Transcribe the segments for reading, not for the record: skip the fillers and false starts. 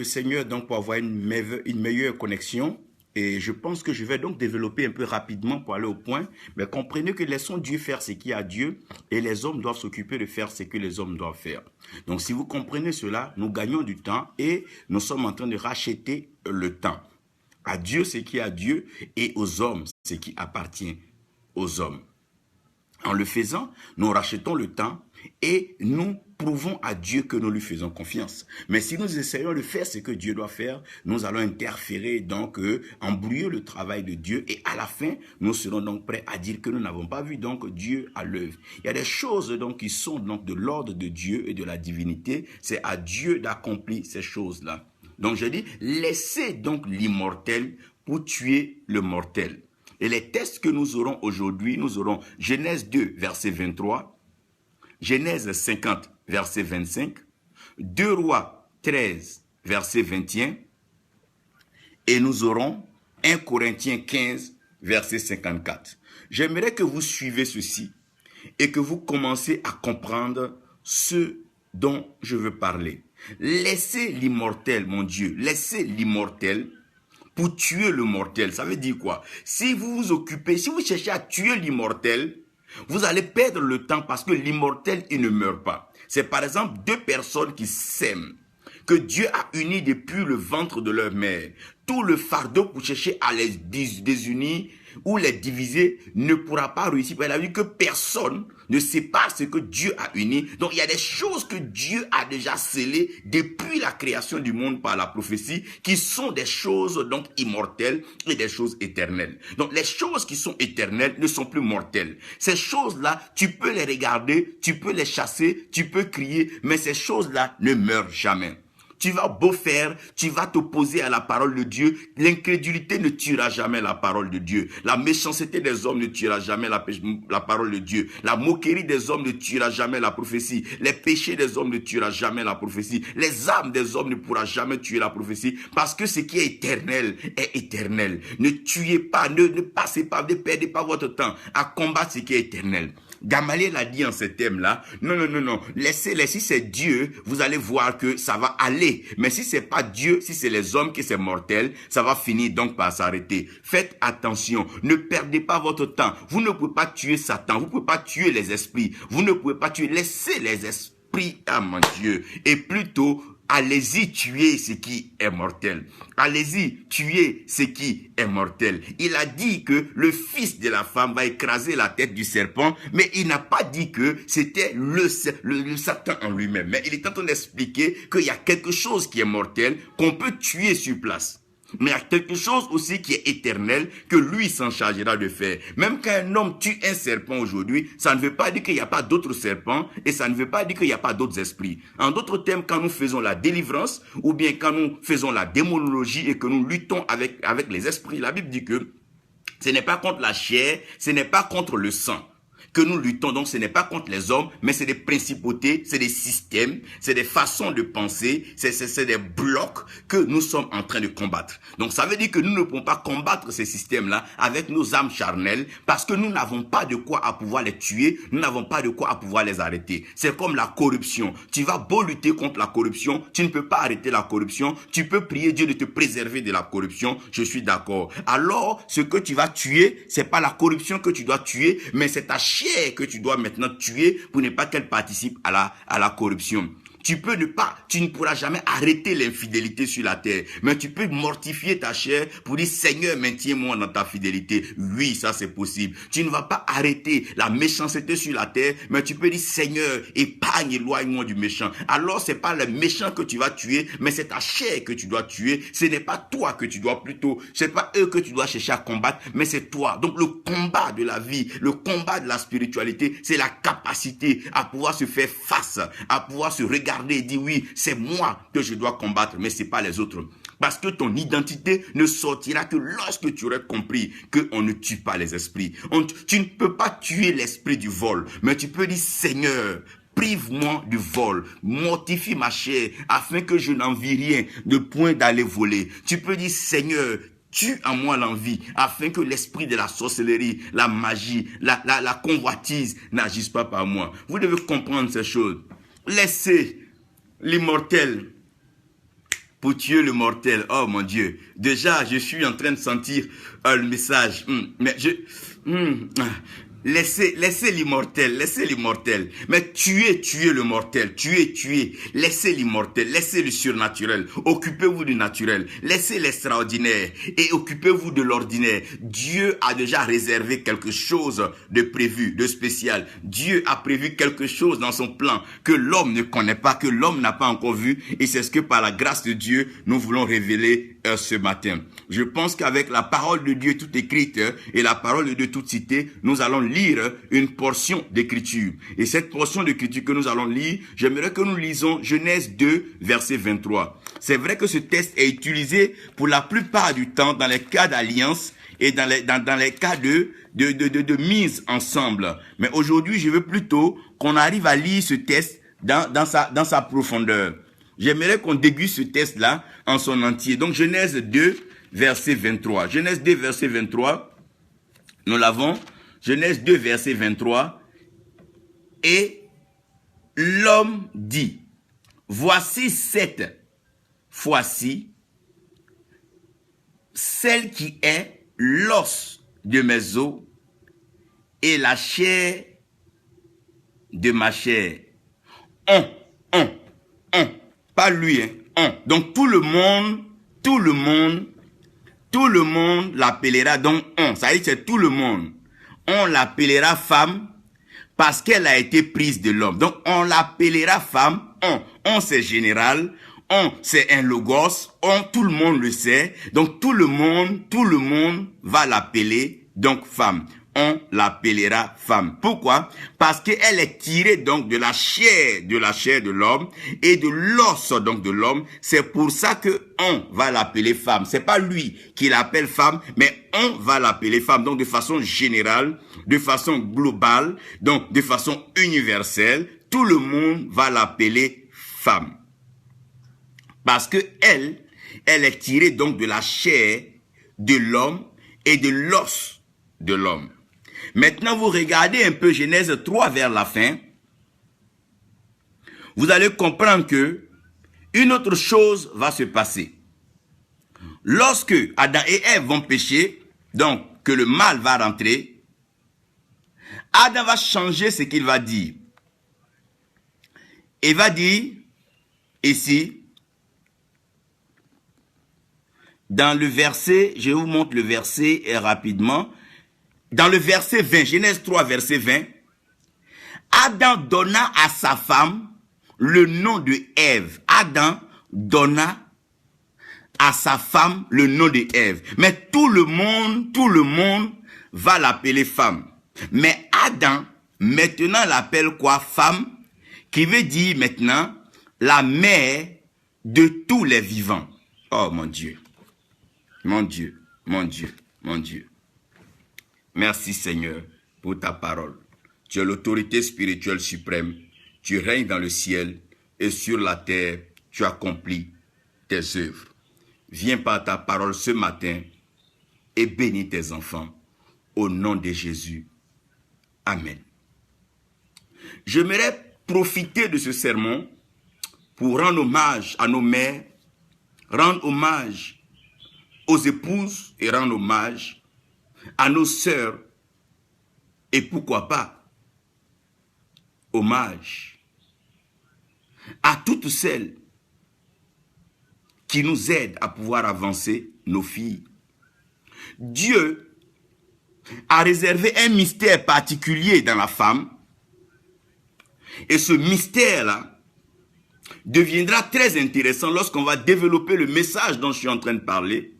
le Seigneur donc pour avoir une meilleure connexion. Et je pense que je vais donc développer un peu rapidement pour aller au point. Mais comprenez que laissons Dieu faire ce qu'il y a à Dieu et les hommes doivent s'occuper de faire ce que les hommes doivent faire. Donc si vous comprenez cela, nous gagnons du temps et nous sommes en train de racheter le temps. À Dieu ce qui est à Dieu et aux hommes ce qui appartient aux hommes. En le faisant, nous rachetons le temps et nous prouvons à Dieu que nous lui faisons confiance. Mais si nous essayons de faire ce que Dieu doit faire, nous allons interférer, donc embrouiller le travail de Dieu et à la fin, nous serons donc prêts à dire que nous n'avons pas vu donc Dieu à l'œuvre. Il y a des choses donc qui sont donc de l'ordre de Dieu et de la divinité. C'est à Dieu d'accomplir ces choses-là. Donc je dis, laissez donc l'immortel pour tuer le mortel. Et les textes que nous aurons aujourd'hui, nous aurons Genèse 2, verset 23, Genèse 50, verset 25, 2 Rois 13, verset 21, et nous aurons 1 Corinthiens 15, verset 54. J'aimerais que vous suivez ceci et que vous commencez à comprendre ce dont je veux parler. Laissez l'immortel, mon Dieu, laissez l'immortel pour tuer le mortel. Ça veut dire quoi? Si vous vous occupez, si vous cherchez à tuer l'immortel, vous allez perdre le temps parce que l'immortel, il ne meurt pas. C'est par exemple deux personnes qui s'aiment, que Dieu a unis depuis le ventre de leur mère. Tout le fardeau pour chercher à les désunir ou les diviser ne pourra pas réussir. Elle a vu que personne ne sépare ce que Dieu a uni. Donc il y a des choses que Dieu a déjà scellées depuis la création du monde par la prophétie, qui sont des choses donc immortelles et des choses éternelles. Donc les choses qui sont éternelles ne sont plus mortelles. Ces choses-là, tu peux les regarder, tu peux les chasser, tu peux crier, mais ces choses-là ne meurent jamais. Tu vas beau faire, tu vas t'opposer à la parole de Dieu. L'incrédulité ne tuera jamais la parole de Dieu. La méchanceté des hommes ne tuera jamais la parole de Dieu. La moquerie des hommes ne tuera jamais la prophétie. Les péchés des hommes ne tuera jamais la prophétie. Les âmes des hommes ne pourra jamais tuer la prophétie. Parce que ce qui est éternel est éternel. Ne tuez pas, ne passez pas, ne perdez pas votre temps à combattre ce qui est éternel. Gamaliel a dit en ce thème-là, non, laissez-les, si c'est Dieu, vous allez voir que ça va aller. Mais si c'est pas Dieu, si c'est les hommes qui c'est mortel, ça va finir donc par s'arrêter. Faites attention, ne perdez pas votre temps. Vous ne pouvez pas tuer Satan, vous ne pouvez pas tuer les esprits, vous ne pouvez pas tuer, laissez les esprits, ah mon Dieu, et plutôt, allez-y tuer ce qui est mortel. Allez-y tuer ce qui est mortel. Il a dit que le fils de la femme va écraser la tête du serpent, mais il n'a pas dit que c'était le Satan en lui-même. Mais il est en train d'expliquer qu'il y a quelque chose qui est mortel, qu'on peut tuer sur place. Mais il y a quelque chose aussi qui est éternel, que lui s'en chargera de faire. Même quand un homme tue un serpent aujourd'hui, ça ne veut pas dire qu'il n'y a pas d'autres serpents, et ça ne veut pas dire qu'il n'y a pas d'autres esprits. En d'autres termes, quand nous faisons la délivrance, ou bien quand nous faisons la démonologie et que nous luttons avec les esprits, la Bible dit que ce n'est pas contre la chair, ce n'est pas contre le sang que nous luttons. Donc ce n'est pas contre les hommes, mais c'est des principautés, c'est des systèmes, c'est des façons de penser, c'est des blocs que nous sommes en train de combattre. Donc ça veut dire que nous ne pouvons pas combattre ces systèmes-là avec nos âmes charnelles, parce que nous n'avons pas de quoi à pouvoir les tuer, nous n'avons pas de quoi à pouvoir les arrêter. C'est comme la corruption. Tu vas beau lutter contre la corruption, tu ne peux pas arrêter la corruption, tu peux prier Dieu de te préserver de la corruption, je suis d'accord. Alors, ce que tu vas tuer, c'est pas la corruption que tu dois tuer, mais c'est ta chair que tu dois maintenant tuer pour ne pas qu'elle participe à la corruption. Tu ne pourras jamais arrêter l'infidélité sur la terre, mais tu peux mortifier ta chair pour dire Seigneur, maintiens-moi dans ta fidélité. Oui, ça c'est possible. Tu ne vas pas arrêter la méchanceté sur la terre, mais tu peux dire Seigneur, éloigne-moi du méchant. Alors c'est pas le méchant que tu vas tuer, mais c'est ta chair que tu dois tuer. Ce n'est pas toi que tu dois c'est pas eux que tu dois chercher à combattre, mais c'est toi. Donc le combat de la vie, le combat de la spiritualité, c'est la capacité à pouvoir se faire face, à pouvoir se regarder et dire oui, c'est moi que je dois combattre, mais c'est pas les autres. Parce que ton identité ne sortira que lorsque tu aurais compris qu'on ne tue pas les esprits. Tu ne peux pas tuer l'esprit du vol, mais tu peux dire Seigneur, prive-moi du vol, mortifie ma chair, afin que je n'envie rien de point d'aller voler. Tu peux dire Seigneur, tue en moi l'envie, afin que l'esprit de la sorcellerie, la magie, la convoitise n'agisse pas par moi. Vous devez comprendre ces choses. Laissez l'immortel pour tuer le mortel. Oh mon Dieu. Déjà, je suis en train de sentir le message. Mais laissez l'immortel, laissez l'immortel. Mais tuez le mortel, tuez. Laissez l'immortel, laissez le surnaturel. Occupez-vous du naturel. Laissez l'extraordinaire et occupez-vous de l'ordinaire. Dieu a déjà réservé quelque chose de prévu, de spécial. Dieu a prévu quelque chose dans son plan que l'homme ne connaît pas, que l'homme n'a pas encore vu. Et c'est ce que par la grâce de Dieu, nous voulons révéler ce matin. Je pense qu'avec la parole de Dieu toute écrite et la parole de Dieu toute citée, nous allons lire une portion d'écriture. Et cette portion d'écriture que nous allons lire, j'aimerais que nous lisons Genèse 2, verset 23. C'est vrai que ce texte est utilisé pour la plupart du temps dans les cas d'alliance et dans les cas de mise ensemble. Mais aujourd'hui, je veux plutôt qu'on arrive à lire ce texte dans sa profondeur. J'aimerais qu'on déguste ce texte-là en son entier. Donc, Genèse 2, verset 23. Genèse 2, verset 23. Nous l'avons. Genèse 2, verset 23. Et l'homme dit, voici cette fois-ci, celle qui est l'os de mes os et la chair de ma chair. Pas lui, hein. Donc tout le monde l'appellera donc on. Ça veut dire que c'est tout le monde. On l'appellera femme parce qu'elle a été prise de l'homme. Donc on l'appellera femme, on. On c'est général, on c'est un logos, on tout le monde le sait. Donc tout le monde va l'appeler donc femme. On l'appellera femme. Pourquoi? Parce qu'elle est tirée donc de la chair de l'homme et de l'os donc de l'homme. C'est pour ça que on va l'appeler femme. C'est pas lui qui l'appelle femme, mais on va l'appeler femme. Donc de façon générale, de façon globale, donc de façon universelle, tout le monde va l'appeler femme. Parce que elle est tirée donc de la chair de l'homme et de l'os de l'homme. Maintenant, vous regardez un peu Genèse 3 vers la fin. Vous allez comprendre que une autre chose va se passer. Lorsque Adam et Ève vont pécher, donc que le mal va rentrer, Adam va changer ce qu'il va dire. Il va dire ici, dans le verset, je vous montre le verset rapidement. Dans le verset 20, Genèse 3, verset 20, Adam donna à sa femme le nom de Ève. Adam donna à sa femme le nom de Ève. Mais tout le monde va l'appeler femme. Mais Adam, maintenant, l'appelle quoi? Femme, qui veut dire maintenant la mère de tous les vivants. Oh mon Dieu, mon Dieu, mon Dieu, mon Dieu. Merci Seigneur pour ta parole. Tu es l'autorité spirituelle suprême. Tu règnes dans le ciel et sur la terre, tu accomplis tes œuvres. Viens par ta parole ce matin et bénis tes enfants. Au nom de Jésus. Amen. J'aimerais profiter de ce sermon pour rendre hommage à nos mères, rendre hommage aux épouses et rendre hommage à nos sœurs et pourquoi pas hommage à toutes celles qui nous aident à pouvoir avancer, nos filles. Dieu a réservé un mystère particulier dans la femme et ce mystère-là deviendra très intéressant lorsqu'on va développer le message dont je suis en train de parler.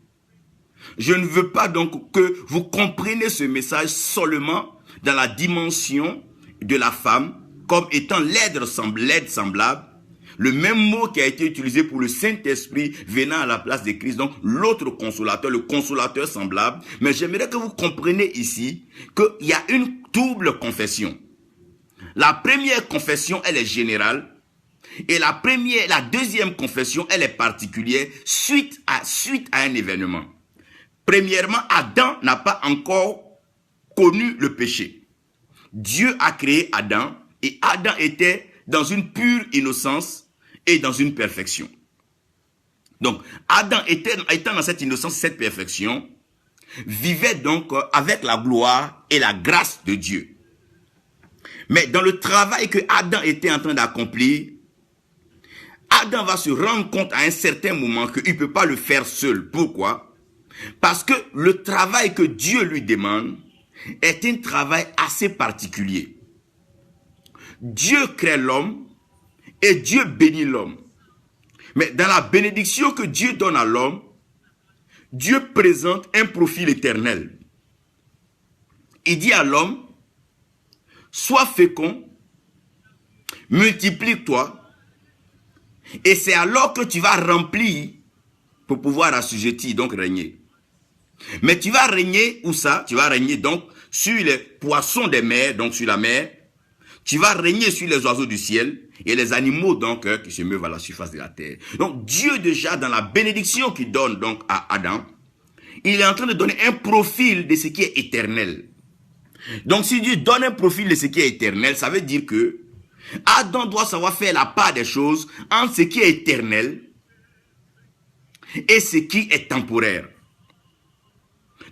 Je ne veux pas donc que vous compreniez ce message seulement dans la dimension de la femme comme étant l'aide semblable, le même mot qui a été utilisé pour le Saint-Esprit venant à la place de Christ, donc l'autre consolateur, le consolateur semblable. Mais j'aimerais que vous compreniez ici qu'il y a une double confession. La première confession, elle est générale. Et la deuxième confession, elle est particulière suite à un événement. Premièrement, Adam n'a pas encore connu le péché. Dieu a créé Adam et Adam était dans une pure innocence et dans une perfection. Donc, Adam étant dans cette innocence, cette perfection, vivait donc avec la gloire et la grâce de Dieu. Mais dans le travail que Adam était en train d'accomplir, Adam va se rendre compte à un certain moment qu'il ne peut pas le faire seul. Pourquoi? Parce que le travail que Dieu lui demande est un travail assez particulier. Dieu crée l'homme et Dieu bénit l'homme. Mais dans la bénédiction que Dieu donne à l'homme, Dieu présente un profil éternel. Il dit à l'homme, sois fécond, multiplie-toi, et c'est alors que tu vas remplir pour pouvoir assujettir, donc régner. Mais tu vas régner où ça? Tu vas régner donc sur les poissons des mers, donc sur la mer. Tu vas régner sur les oiseaux du ciel et les animaux donc qui se meuvent à la surface de la terre. Donc Dieu déjà dans la bénédiction qu'il donne donc à Adam, il est en train de donner un profil de ce qui est éternel. Donc si Dieu donne un profil de ce qui est éternel, ça veut dire que Adam doit savoir faire la part des choses entre ce qui est éternel et ce qui est temporaire.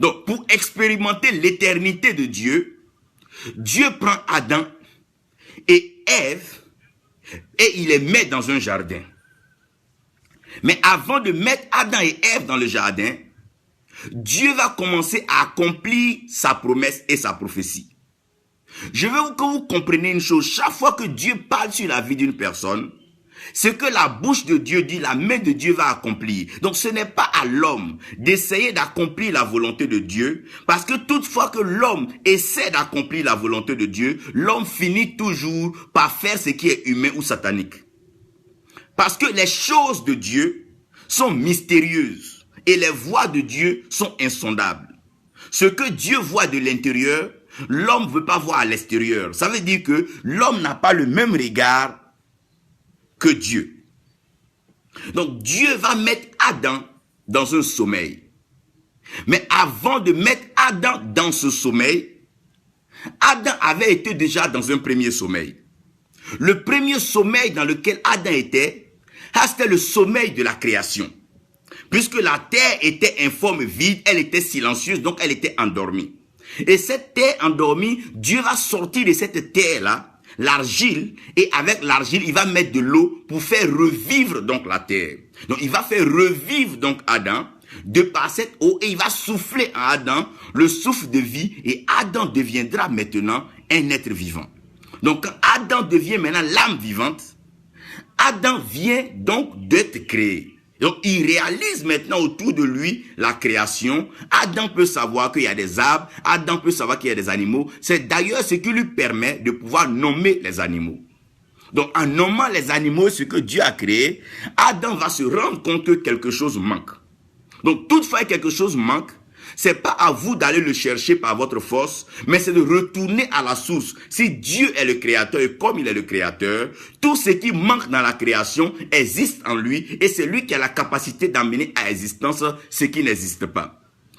Donc pour expérimenter l'éternité de Dieu, Dieu prend Adam et Ève et il les met dans un jardin. Mais avant de mettre Adam et Ève dans le jardin, Dieu va commencer à accomplir sa promesse et sa prophétie. Je veux que vous compreniez une chose. Chaque fois que Dieu parle sur la vie d'une personne, ce que la bouche de Dieu dit, la main de Dieu va accomplir. Donc ce n'est pas à l'homme d'essayer d'accomplir la volonté de Dieu, parce que toutefois que l'homme essaie d'accomplir la volonté de Dieu, l'homme finit toujours par faire ce qui est humain ou satanique. Parce que les choses de Dieu sont mystérieuses et les voies de Dieu sont insondables. Ce que Dieu voit de l'intérieur, l'homme ne veut pas voir à l'extérieur. Ça veut dire que l'homme n'a pas le même regard que Dieu. Donc Dieu va mettre Adam dans un sommeil. Mais avant de mettre Adam dans ce sommeil, Adam avait été déjà dans un premier sommeil. Le premier sommeil dans lequel Adam était, c'était le sommeil de la création. Puisque la terre était informe, vide, elle était silencieuse, donc elle était endormie. Et cette terre endormie, Dieu va sortir de cette terre-là l'argile, et avec l'argile, il va mettre de l'eau pour faire revivre donc la terre. Donc il va faire revivre donc Adam de par cette eau, et il va souffler à Adam le souffle de vie, et Adam deviendra maintenant un être vivant. Donc quand Adam devient maintenant l'âme vivante, Adam vient donc d'être créé. Donc, il réalise maintenant autour de lui la création. Adam peut savoir qu'il y a des arbres. Adam peut savoir qu'il y a des animaux. C'est d'ailleurs ce qui lui permet de pouvoir nommer les animaux. Donc, en nommant les animaux, ce que Dieu a créé, Adam va se rendre compte que quelque chose manque. Donc, toutefois, quelque chose manque, c'est pas à vous d'aller le chercher par votre force, mais c'est de retourner à la source. Si Dieu est le créateur et comme il est le créateur, tout ce qui manque dans la création existe en lui et c'est lui qui a la capacité d'amener à existence ce qui n'existe pas.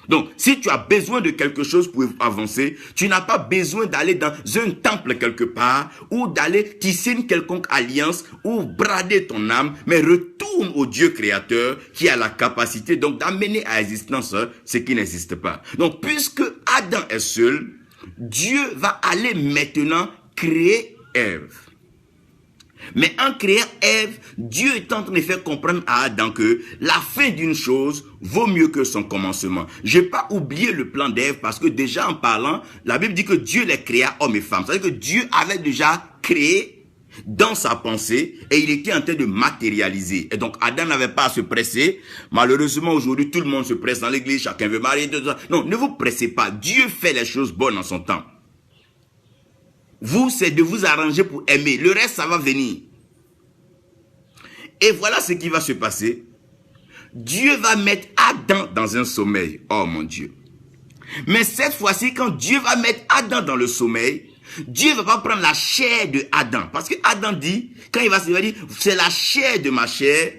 Donc, si tu as besoin de quelque chose pour avancer, tu n'as pas besoin d'aller dans un temple quelque part ou d'aller tisser une quelconque alliance ou brader ton âme, mais retourne au Dieu créateur qui a la capacité donc d'amener à existence ce qui n'existe pas. Donc, puisque Adam est seul, Dieu va aller maintenant créer Ève. Mais en créant Ève, Dieu est en train de faire comprendre à Adam que la fin d'une chose vaut mieux que son commencement. Je n'ai pas oublié le plan d'Ève parce que déjà en parlant, la Bible dit que Dieu les créa hommes et femmes. C'est-à-dire que Dieu avait déjà créé dans sa pensée et il était en train de matérialiser. Et donc Adam n'avait pas à se presser. Malheureusement aujourd'hui tout le monde se presse dans l'église, chacun veut marier. Non, ne vous pressez pas. Dieu fait les choses bonnes en son temps. Vous, c'est de vous arranger pour aimer. Le reste, ça va venir. Et voilà ce qui va se passer. Dieu va mettre Adam dans un sommeil. Oh mon Dieu. Mais cette fois-ci, quand Dieu va mettre Adam dans le sommeil, Dieu ne va pas prendre la chair de Adam. Parce que Adam dit, quand il va se dire, c'est la chair de ma chair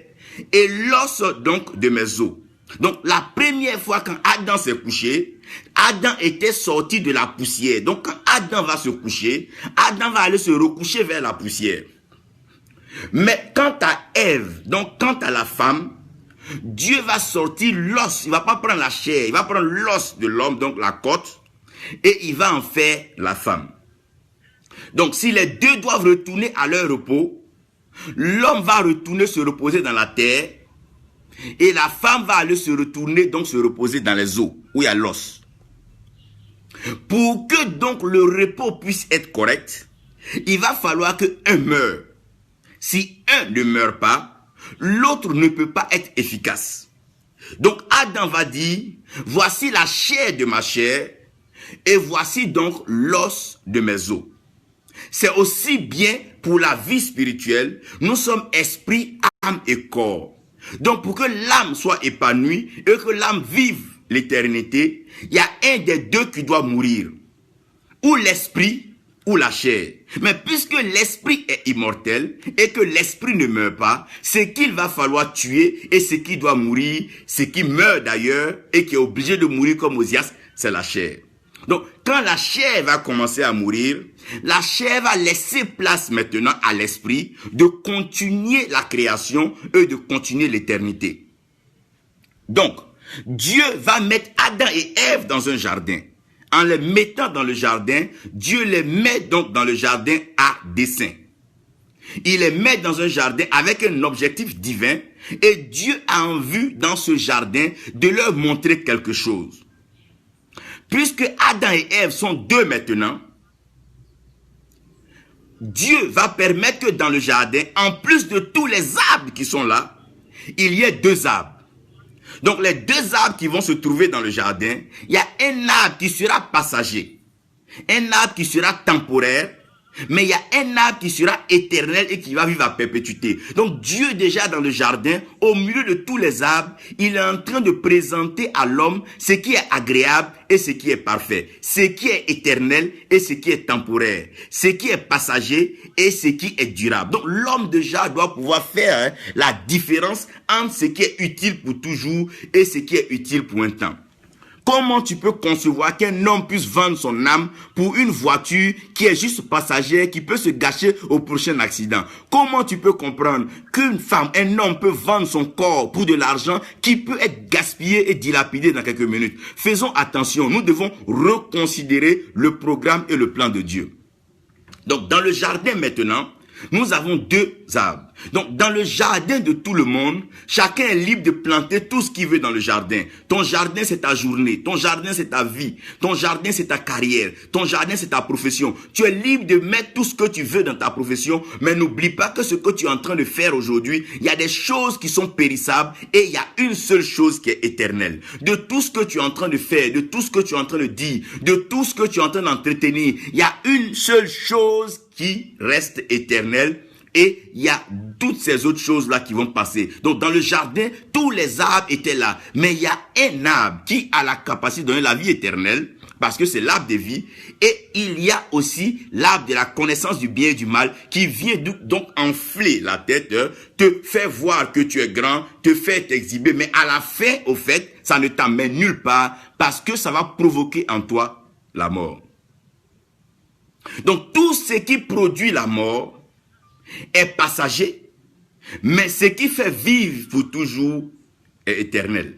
et l'os donc de mes os. Donc la première fois quand Adam s'est couché, Adam était sorti de la poussière. Donc quand Adam va se coucher, Adam va aller se recoucher vers la poussière. Mais quant à Ève, donc quant à la femme, Dieu va sortir l'os, il ne va pas prendre la chair, il va prendre l'os de l'homme, donc la côte, et il va en faire la femme. Donc si les deux doivent retourner à leur repos, l'homme va retourner se reposer dans la terre, et la femme va aller se retourner, donc se reposer dans les eaux, où il y a l'os. Pour que donc le repos puisse être correct, il va falloir que un meure. Si un ne meurt pas, l'autre ne peut pas être efficace. Donc Adam va dire, voici la chair de ma chair, et voici donc l'os de mes os. C'est aussi bien pour la vie spirituelle, nous sommes esprit, âme et corps. Donc pour que l'âme soit épanouie et que l'âme vive l'éternité, il y a un des deux qui doit mourir. Ou l'esprit ou la chair. Mais puisque l'esprit est immortel et que l'esprit ne meurt pas, ce qu'il va falloir tuer et ce qui doit mourir, ce qui meurt d'ailleurs et qui est obligé de mourir comme Osias, c'est la chair. Donc, quand la chair va commencer à mourir, la chair va laisser place maintenant à l'esprit de continuer la création et de continuer l'éternité. Donc, Dieu va mettre Adam et Ève dans un jardin. En les mettant dans le jardin, Dieu les met donc dans le jardin à dessein. Il les met dans un jardin avec un objectif divin et Dieu a en vue dans ce jardin de leur montrer quelque chose. Puisque Adam et Ève sont deux maintenant, Dieu va permettre que dans le jardin, en plus de tous les arbres qui sont là, il y ait deux arbres. Donc les deux arbres qui vont se trouver dans le jardin, il y a un arbre qui sera passager, un arbre qui sera temporaire, mais il y a un arbre qui sera éternel et qui va vivre à perpétuité. Donc Dieu déjà dans le jardin, au milieu de tous les arbres, il est en train de présenter à l'homme ce qui est agréable et ce qui est parfait, ce qui est éternel et ce qui est temporaire, ce qui est passager et ce qui est durable. Donc l'homme déjà doit pouvoir faire la différence entre ce qui est utile pour toujours et ce qui est utile pour un temps. Comment tu peux concevoir qu'un homme puisse vendre son âme pour une voiture qui est juste passagère, qui peut se gâcher au prochain accident? Comment tu peux comprendre qu'une femme, un homme peut vendre son corps pour de l'argent qui peut être gaspillé et dilapidé dans quelques minutes? Faisons attention, nous devons reconsidérer le programme et le plan de Dieu. Donc dans le jardin maintenant, nous avons deux arbres. Donc, dans le jardin de tout le monde, chacun est libre de planter tout ce qu'il veut dans le jardin. Ton jardin, c'est ta journée. Ton jardin, c'est ta vie. Ton jardin, c'est ta carrière. Ton jardin, c'est ta profession. Tu es libre de mettre tout ce que tu veux dans ta profession, mais n'oublie pas que ce que tu es en train de faire aujourd'hui, il y a des choses qui sont périssables et il y a une seule chose qui est éternelle. De tout ce que tu es en train de faire, de tout ce que tu es en train de dire, de tout ce que tu es en train d'entretenir, il y a une seule chose qui reste éternelle. Et il y a toutes ces autres choses-là qui vont passer. Donc, dans le jardin, tous les arbres étaient là. Mais il y a un arbre qui a la capacité de donner la vie éternelle, parce que c'est l'arbre de vie. Et il y a aussi l'arbre de la connaissance du bien et du mal, qui vient donc enfler la tête, te faire voir que tu es grand, te faire t'exhiber. Mais à la fin, au fait, ça ne t'amène nulle part, parce que ça va provoquer en toi la mort. Donc, tout ce qui produit la mort est passager, mais ce qui fait vivre pour toujours est éternel.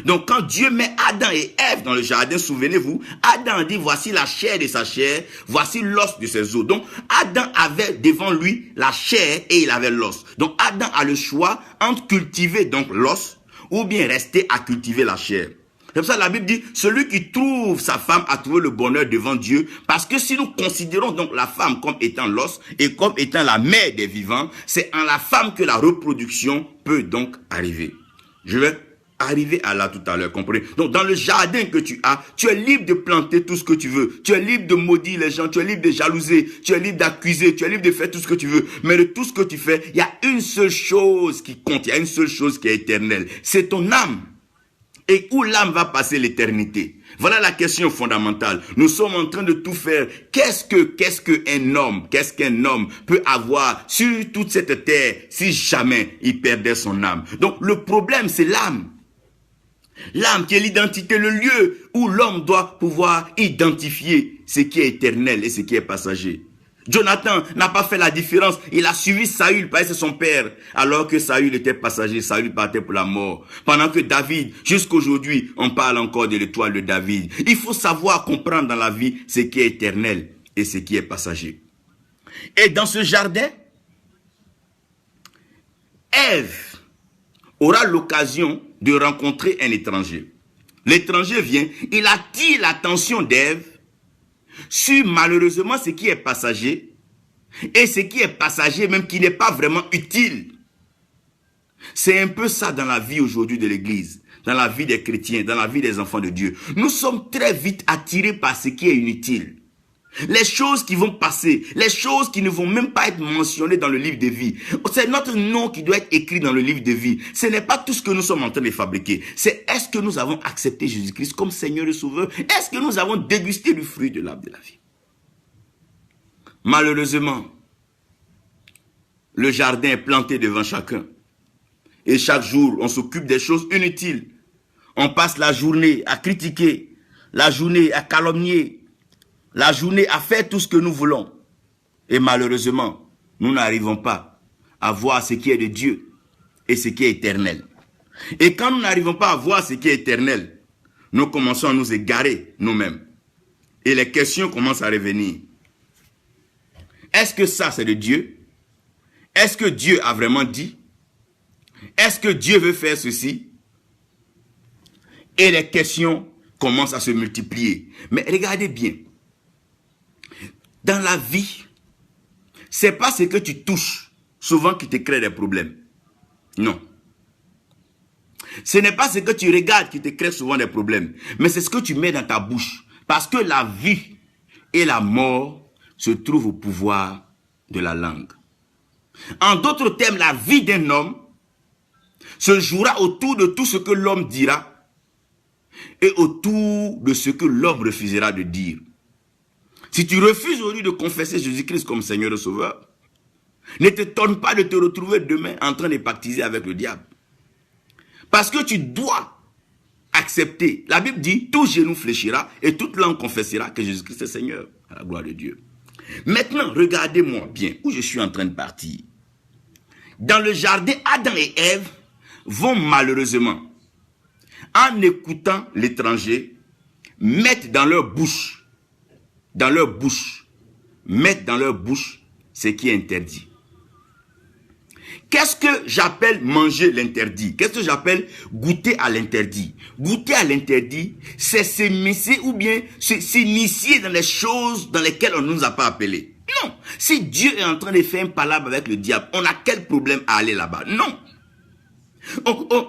Donc quand Dieu met Adam et Ève dans le jardin, souvenez-vous, Adam dit voici la chair de sa chair, voici l'os de ses os. Donc Adam avait devant lui la chair et il avait l'os. Donc Adam a le choix entre cultiver donc l'os ou bien rester à cultiver la chair. C'est pour ça que la Bible dit, celui qui trouve sa femme a trouvé le bonheur devant Dieu. Parce que si nous considérons donc la femme comme étant l'os et comme étant la mère des vivants, c'est en la femme que la reproduction peut donc arriver. Je vais arriver à là tout à l'heure, comprenez? Donc dans le jardin que tu as, tu es libre de planter tout ce que tu veux. Tu es libre de maudire les gens, tu es libre de jalouser, tu es libre d'accuser, tu es libre de faire tout ce que tu veux. Mais de tout ce que tu fais, il y a une seule chose qui compte, il y a une seule chose qui est éternelle. C'est ton âme. Et où l'âme va passer l'éternité? Voilà la question fondamentale. Nous sommes en train de tout faire. Qu'est-ce qu'un homme peut avoir sur toute cette terre si jamais il perdait son âme? Donc le problème, c'est l'âme. L'âme qui est l'identité, le lieu où l'homme doit pouvoir identifier ce qui est éternel et ce qui est passager. Jonathan n'a pas fait la différence. Il a suivi Saül parce que c'est son père. Alors que Saül était passager, Saül partait pour la mort. Pendant que David, jusqu'aujourd'hui, on parle encore de l'étoile de David. Il faut savoir comprendre dans la vie ce qui est éternel et ce qui est passager. Et dans ce jardin, Ève aura l'occasion de rencontrer un étranger. L'étranger vient, il attire l'attention d'Ève sur malheureusement ce qui est passager et ce qui est passager même qui n'est pas vraiment utile. C'est un peu ça dans la vie aujourd'hui de l'église, dans la vie des chrétiens, dans la vie des enfants de Dieu. Nous sommes très vite attirés par ce qui est inutile. Les choses qui vont passer, les choses qui ne vont même pas être mentionnées dans le livre de vie. C'est notre nom qui doit être écrit dans le livre de vie. Ce n'est pas tout ce que nous sommes en train de fabriquer. C'est est-ce que nous avons accepté Jésus-Christ comme Seigneur et Sauveur? Est-ce que nous avons dégusté du fruit de l'arbre de la vie? Malheureusement, le jardin est planté devant chacun. Et chaque jour, on s'occupe des choses inutiles. On passe la journée à critiquer, la journée à calomnier, la journée à faire tout ce que nous voulons. Et malheureusement, nous n'arrivons pas à voir ce qui est de Dieu et ce qui est éternel. Et quand nous n'arrivons pas à voir ce qui est éternel, nous commençons à nous égarer nous-mêmes. Et les questions commencent à revenir. Est-ce que ça c'est de Dieu? Est-ce que Dieu a vraiment dit? Est-ce que Dieu veut faire ceci? Et les questions commencent à se multiplier. Mais regardez bien. Dans la vie, c'est pas ce que tu touches souvent qui te crée des problèmes. Non. Ce n'est pas ce que tu regardes qui te crée souvent des problèmes. Mais c'est ce que tu mets dans ta bouche. Parce que la vie et la mort se trouvent au pouvoir de la langue. En d'autres termes, la vie d'un homme se jouera autour de tout ce que l'homme dira et autour de ce que l'homme refusera de dire. Si tu refuses aujourd'hui de confesser Jésus-Christ comme Seigneur et Sauveur, ne t'étonne pas de te retrouver demain en train de pactiser avec le diable. Parce que tu dois accepter. La Bible dit, tout genou fléchira et toute langue confessera que Jésus-Christ est Seigneur, à la gloire de Dieu. Maintenant, regardez-moi bien où je suis en train de partir. Dans le jardin, Adam et Ève vont malheureusement, en écoutant l'étranger, mettre dans leur bouche, mettre dans leur bouche ce qui est interdit. Qu'est-ce que j'appelle manger l'interdit? Qu'est-ce que j'appelle goûter à l'interdit? Goûter à l'interdit, c'est s'immiscer ou bien s'initier dans les choses dans lesquelles on ne nous a pas appelés. Non. Si Dieu est en train de faire un palabre avec le diable, on a quel problème à aller là-bas? Non.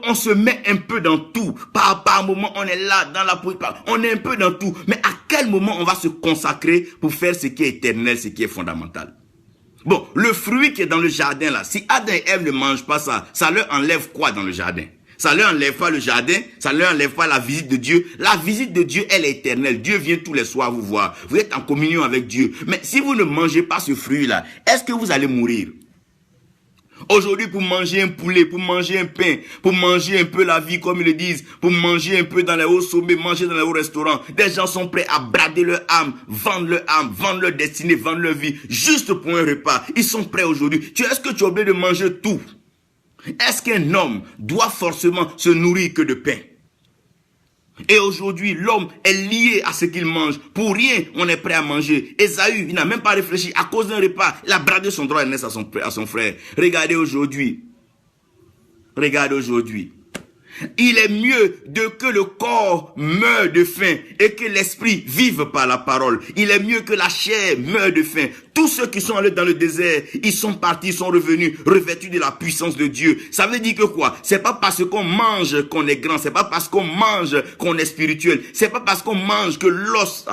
On se met un peu dans tout. Par moment, on est là, dans la politique. On est un peu dans tout. Mais à quel moment on va se consacrer pour faire ce qui est éternel, ce qui est fondamental? Bon, le fruit qui est dans le jardin là, si Adam et Ève ne mangent pas ça, ça leur enlève quoi dans le jardin? Ça leur enlève pas le jardin, ça leur enlève pas la visite de Dieu. La visite de Dieu, elle est éternelle. Dieu vient tous les soirs vous voir. Vous êtes en communion avec Dieu. Mais si vous ne mangez pas ce fruit là, est-ce que vous allez mourir? Aujourd'hui, pour manger un poulet, pour manger un pain, pour manger un peu la vie, comme ils le disent, pour manger un peu dans les hauts sommets, manger dans les hauts restaurants, des gens sont prêts à brader leur âme, vendre leur destinée, vendre leur vie, juste pour un repas. Ils sont prêts aujourd'hui. Est-ce que tu es obligé de manger tout? Est-ce qu'un homme doit forcément se nourrir que de pain? Et aujourd'hui, l'homme est lié à ce qu'il mange. Pour rien, on est prêt à manger. Ésaü, il n'a même pas réfléchi. À cause d'un repas, il a bradé son droit d'aînesse à son frère. Regardez aujourd'hui. Regardez aujourd'hui. Il est mieux que le corps meure de faim et que l'esprit vive par la parole. Il est mieux que la chair meure de faim. Tous ceux qui sont allés dans le désert, ils sont partis, ils sont revenus, revêtus de la puissance de Dieu. Ça veut dire que quoi? C'est pas parce qu'on mange qu'on est grand. C'est pas parce qu'on mange qu'on est spirituel. C'est pas parce qu'on mange que l'os...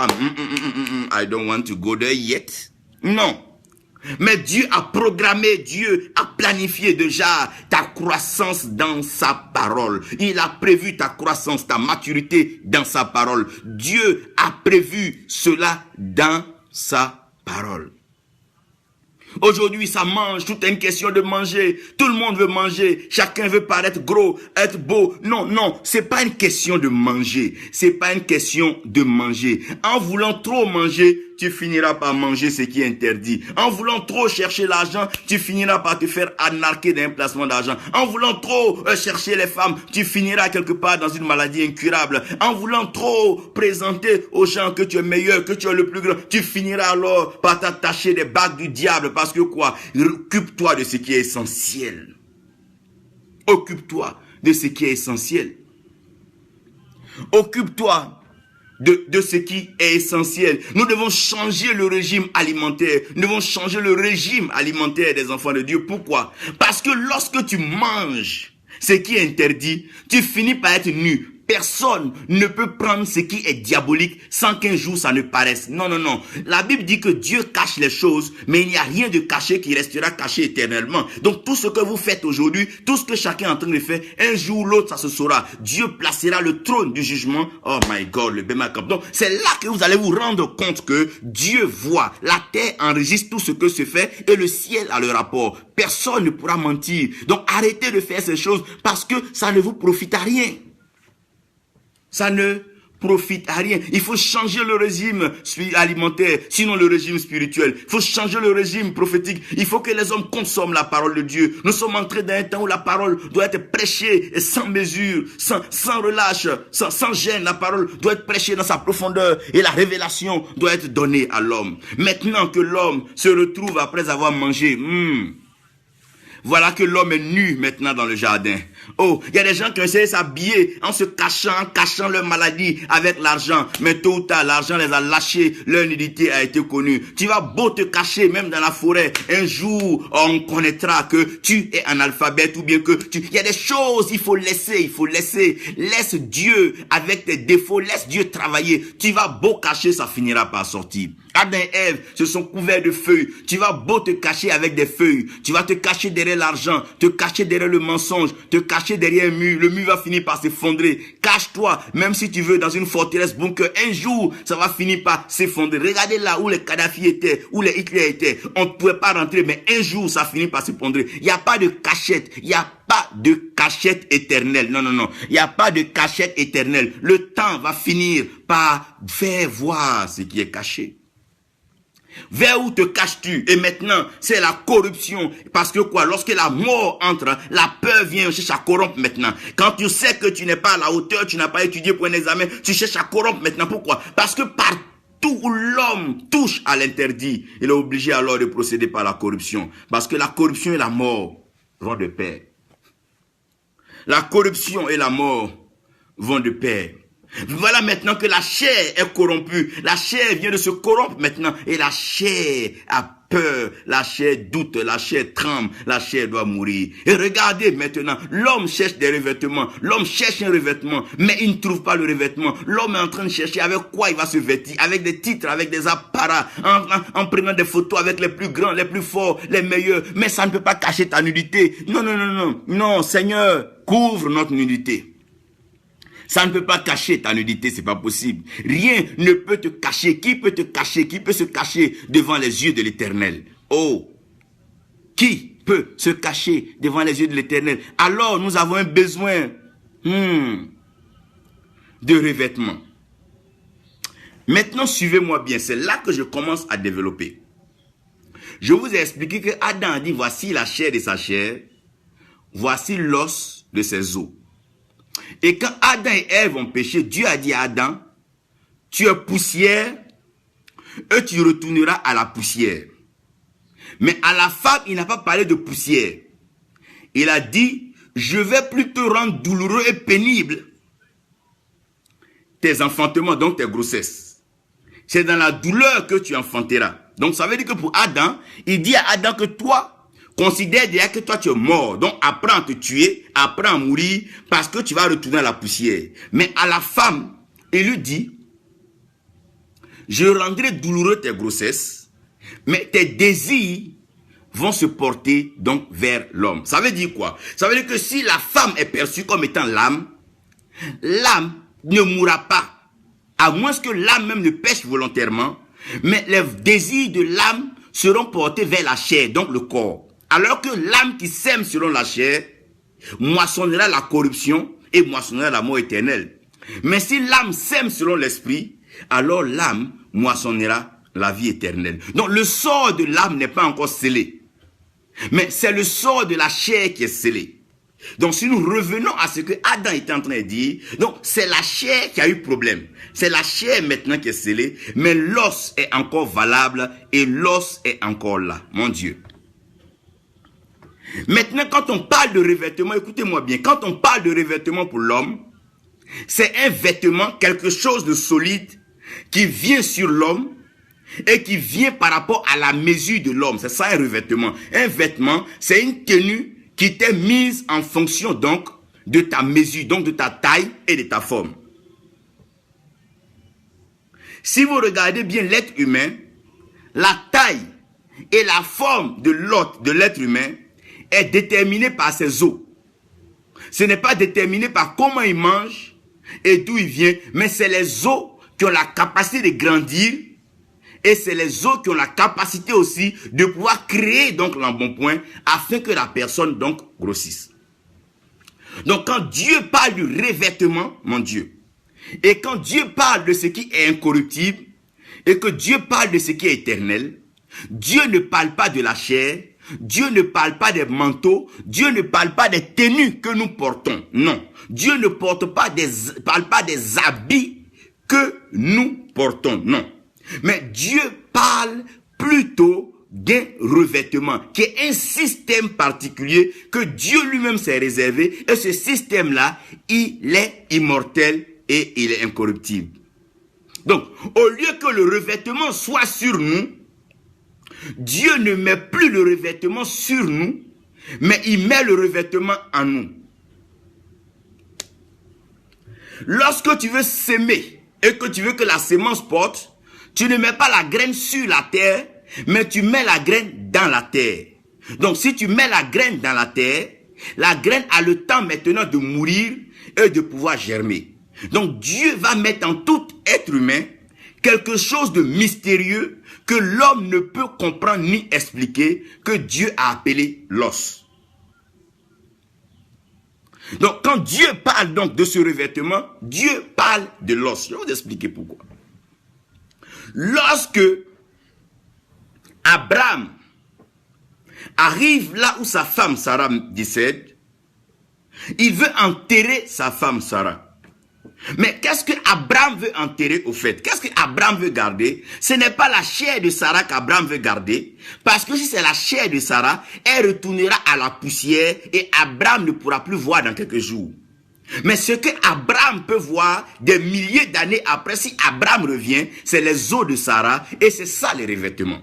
I don't want to go there yet. Non. Mais Dieu a programmé, Dieu a planifié déjà ta croissance dans sa parole. Il a prévu ta croissance, ta maturité dans sa parole. Dieu a prévu cela dans sa parole. Aujourd'hui, ça mange, tout est une question de manger. Tout le monde veut manger. Chacun veut paraître gros, être beau. Non, c'est pas une question de manger. C'est pas une question de manger. En voulant trop manger, tu finiras par manger ce qui est interdit. En voulant trop chercher l'argent, tu finiras par te faire arnaquer d'un placement d'argent. En voulant trop chercher les femmes, tu finiras quelque part dans une maladie incurable. En voulant trop présenter aux gens que tu es meilleur, que tu es le plus grand, tu finiras alors par t'attacher des bagues du diable. Parce que quoi? Occupe-toi de ce qui est essentiel. Occupe-toi de ce qui est essentiel. Occupe-toi de ce qui est essentiel. Nous devons changer le régime alimentaire. Nous devons changer le régime alimentaire des enfants de Dieu. Pourquoi? Parce que lorsque tu manges ce qui est interdit, tu finis par être nu. Personne ne peut prendre ce qui est diabolique sans qu'un jour ça ne paraisse. Non, non, non. La Bible dit que Dieu cache les choses, mais il n'y a rien de caché qui restera caché éternellement. Donc tout ce que vous faites aujourd'hui, tout ce que chacun est en train de faire, un jour ou l'autre ça se saura. Dieu placera le trône du jugement. Oh my God, le Bémacap. Donc c'est là que vous allez vous rendre compte que Dieu voit. La terre enregistre tout ce que se fait et le ciel a le rapport. Personne ne pourra mentir. Donc arrêtez de faire ces choses parce que ça ne vous profite à rien. Ça ne profite à rien. Il faut changer le régime alimentaire, sinon le régime spirituel. Il faut changer le régime prophétique. Il faut que les hommes consomment la parole de Dieu. Nous sommes entrés dans un temps où la parole doit être prêchée et sans mesure, sans relâche, sans gêne. La parole doit être prêchée dans sa profondeur et la révélation doit être donnée à l'homme. Maintenant que l'homme se retrouve après avoir mangé, voilà que l'homme est nu maintenant dans le jardin. Oh, il y a des gens qui ont essayé de s'habiller en se cachant leur maladie avec l'argent. Mais tôt ou tard, l'argent les a lâchés, leur nudité a été connue. Tu vas beau te cacher même dans la forêt. Un jour, on connaîtra que tu es analphabète ou bien que il y a des choses, il faut laisser. Laisse Dieu avec tes défauts, laisse Dieu travailler. Tu vas beau cacher, ça finira par sortir. Adam et Ève se sont couverts de feuilles. Tu vas beau te cacher avec des feuilles. Tu vas te cacher derrière l'argent, te cacher derrière le mensonge, te cacher derrière un mur. Le mur va finir par s'effondrer. Cache-toi, même si tu veux, dans une forteresse bunker. Un jour, ça va finir par s'effondrer. Regardez là où les Kadhafi étaient, où les Hitler étaient. On ne pouvait pas rentrer, mais un jour, ça finit par s'effondrer. Il n'y a pas de cachette. Il n'y a pas de cachette éternelle. Non, non, non. Il n'y a pas de cachette éternelle. Le temps va finir par faire voir ce qui est caché. Vers où te caches-tu? Et maintenant, c'est la corruption. Parce que quoi? Lorsque la mort entre, la peur vient, cherche à corrompre maintenant. Quand tu sais que tu n'es pas à la hauteur, tu n'as pas étudié pour un examen, tu cherches à corrompre maintenant. Pourquoi? Parce que partout où l'homme touche à l'interdit, il est obligé alors de procéder par la corruption. Parce que la corruption et la mort vont de pair. La corruption et la mort vont de pair. Voilà maintenant que la chair est corrompue. La chair vient de se corrompre maintenant. Et la chair a peur. La chair doute. La chair tremble. La chair doit mourir. Et regardez maintenant. L'homme cherche des revêtements. L'homme cherche un revêtement. Mais il ne trouve pas le revêtement. L'homme est en train de chercher avec quoi il va se vêtir. Avec des titres, avec des apparats. En prenant des photos avec les plus grands, les plus forts, les meilleurs. Mais ça ne peut pas cacher ta nudité. Non, non, non, non. Non, Seigneur, couvre notre nudité. Ça ne peut pas cacher ta nudité, c'est pas possible. Rien ne peut te cacher. Qui peut te cacher? Qui peut se cacher devant les yeux de l'Éternel? Oh! Qui peut se cacher devant les yeux de l'Éternel? Alors, nous avons un besoin de revêtement. Maintenant, suivez-moi bien. C'est là que je commence à développer. Je vous ai expliqué que Adam a dit, voici la chair de sa chair, voici l'os de ses os. Et quand Adam et Ève ont péché, Dieu a dit à Adam, tu es poussière et tu retourneras à la poussière. Mais à la femme, il n'a pas parlé de poussière. Il a dit, je vais plutôt rendre douloureux et pénible tes enfantements, donc tes grossesses. C'est dans la douleur que tu enfanteras. Donc ça veut dire que pour Adam, il dit à Adam que toi, considère déjà que toi tu es mort. Donc apprends à te tuer, apprends à mourir parce que tu vas retourner à la poussière. Mais à la femme, il lui dit, je rendrai douloureux tes grossesses, mais tes désirs vont se porter donc vers l'homme. Ça veut dire quoi? Ça veut dire que si la femme est perçue comme étant l'âme, l'âme ne mourra pas. À moins que l'âme même ne pêche volontairement, mais les désirs de l'âme seront portés vers la chair, donc le corps. Alors que l'âme qui sème selon la chair moissonnera la corruption et moissonnera la mort éternelle. Mais si l'âme sème selon l'esprit, alors l'âme moissonnera la vie éternelle. Donc le sort de l'âme n'est pas encore scellé. Mais c'est le sort de la chair qui est scellé. Donc si nous revenons à ce que Adam était en train de dire, donc c'est la chair qui a eu problème. C'est la chair maintenant qui est scellée, mais l'os est encore valable et l'os est encore là, mon Dieu. Maintenant, quand on parle de revêtement, écoutez-moi bien, quand on parle de revêtement pour l'homme, c'est un vêtement, quelque chose de solide qui vient sur l'homme et qui vient par rapport à la mesure de l'homme. C'est ça un revêtement. Un vêtement, c'est une tenue qui t'est mise en fonction donc de ta mesure, donc de ta taille et de ta forme. Si vous regardez bien l'être humain, la taille et la forme de l'être humain est déterminée par ses os. Ce n'est pas déterminé par comment il mange et d'où il vient, mais c'est les os qui ont la capacité de grandir et c'est les os qui ont la capacité aussi de pouvoir créer donc l'embonpoint afin que la personne donc grossisse. Donc quand Dieu parle du revêtement, mon Dieu, et quand Dieu parle de ce qui est incorruptible et que Dieu parle de ce qui est éternel, Dieu ne parle pas de la chair, Dieu ne parle pas des manteaux, Dieu ne parle pas des tenues que nous portons. Non, Dieu ne parle pas des habits que nous portons. Non. Mais Dieu parle plutôt d'un revêtement, qui est un système particulier que Dieu lui-même s'est réservé. Et ce système-là, il est immortel et il est incorruptible. Donc, au lieu que le revêtement soit sur nous, Dieu ne met plus le revêtement sur nous, mais il met le revêtement en nous. Lorsque tu veux s'aimer et que tu veux que la sémence porte, tu ne mets pas la graine sur la terre, mais tu mets la graine dans la terre. Donc si tu mets la graine dans la terre, la graine a le temps maintenant de mourir et de pouvoir germer. Donc Dieu va mettre en tout être humain quelque chose de mystérieux que l'homme ne peut comprendre ni expliquer, que Dieu a appelé l'os. Donc quand Dieu parle donc de ce revêtement, Dieu parle de l'os. Je vais vous expliquer pourquoi. Lorsque Abraham arrive là où sa femme Sarah décède, il veut enterrer sa femme Sarah. Mais qu'est-ce que Abraham veut enterrer au fait? Qu'est-ce que Abraham veut garder? Ce n'est pas la chair de Sarah qu'Abraham veut garder. Parce que si c'est la chair de Sarah, elle retournera à la poussière et Abraham ne pourra plus voir dans quelques jours. Mais ce que Abraham peut voir des milliers d'années après, si Abraham revient, c'est les os de Sarah et c'est ça les revêtements.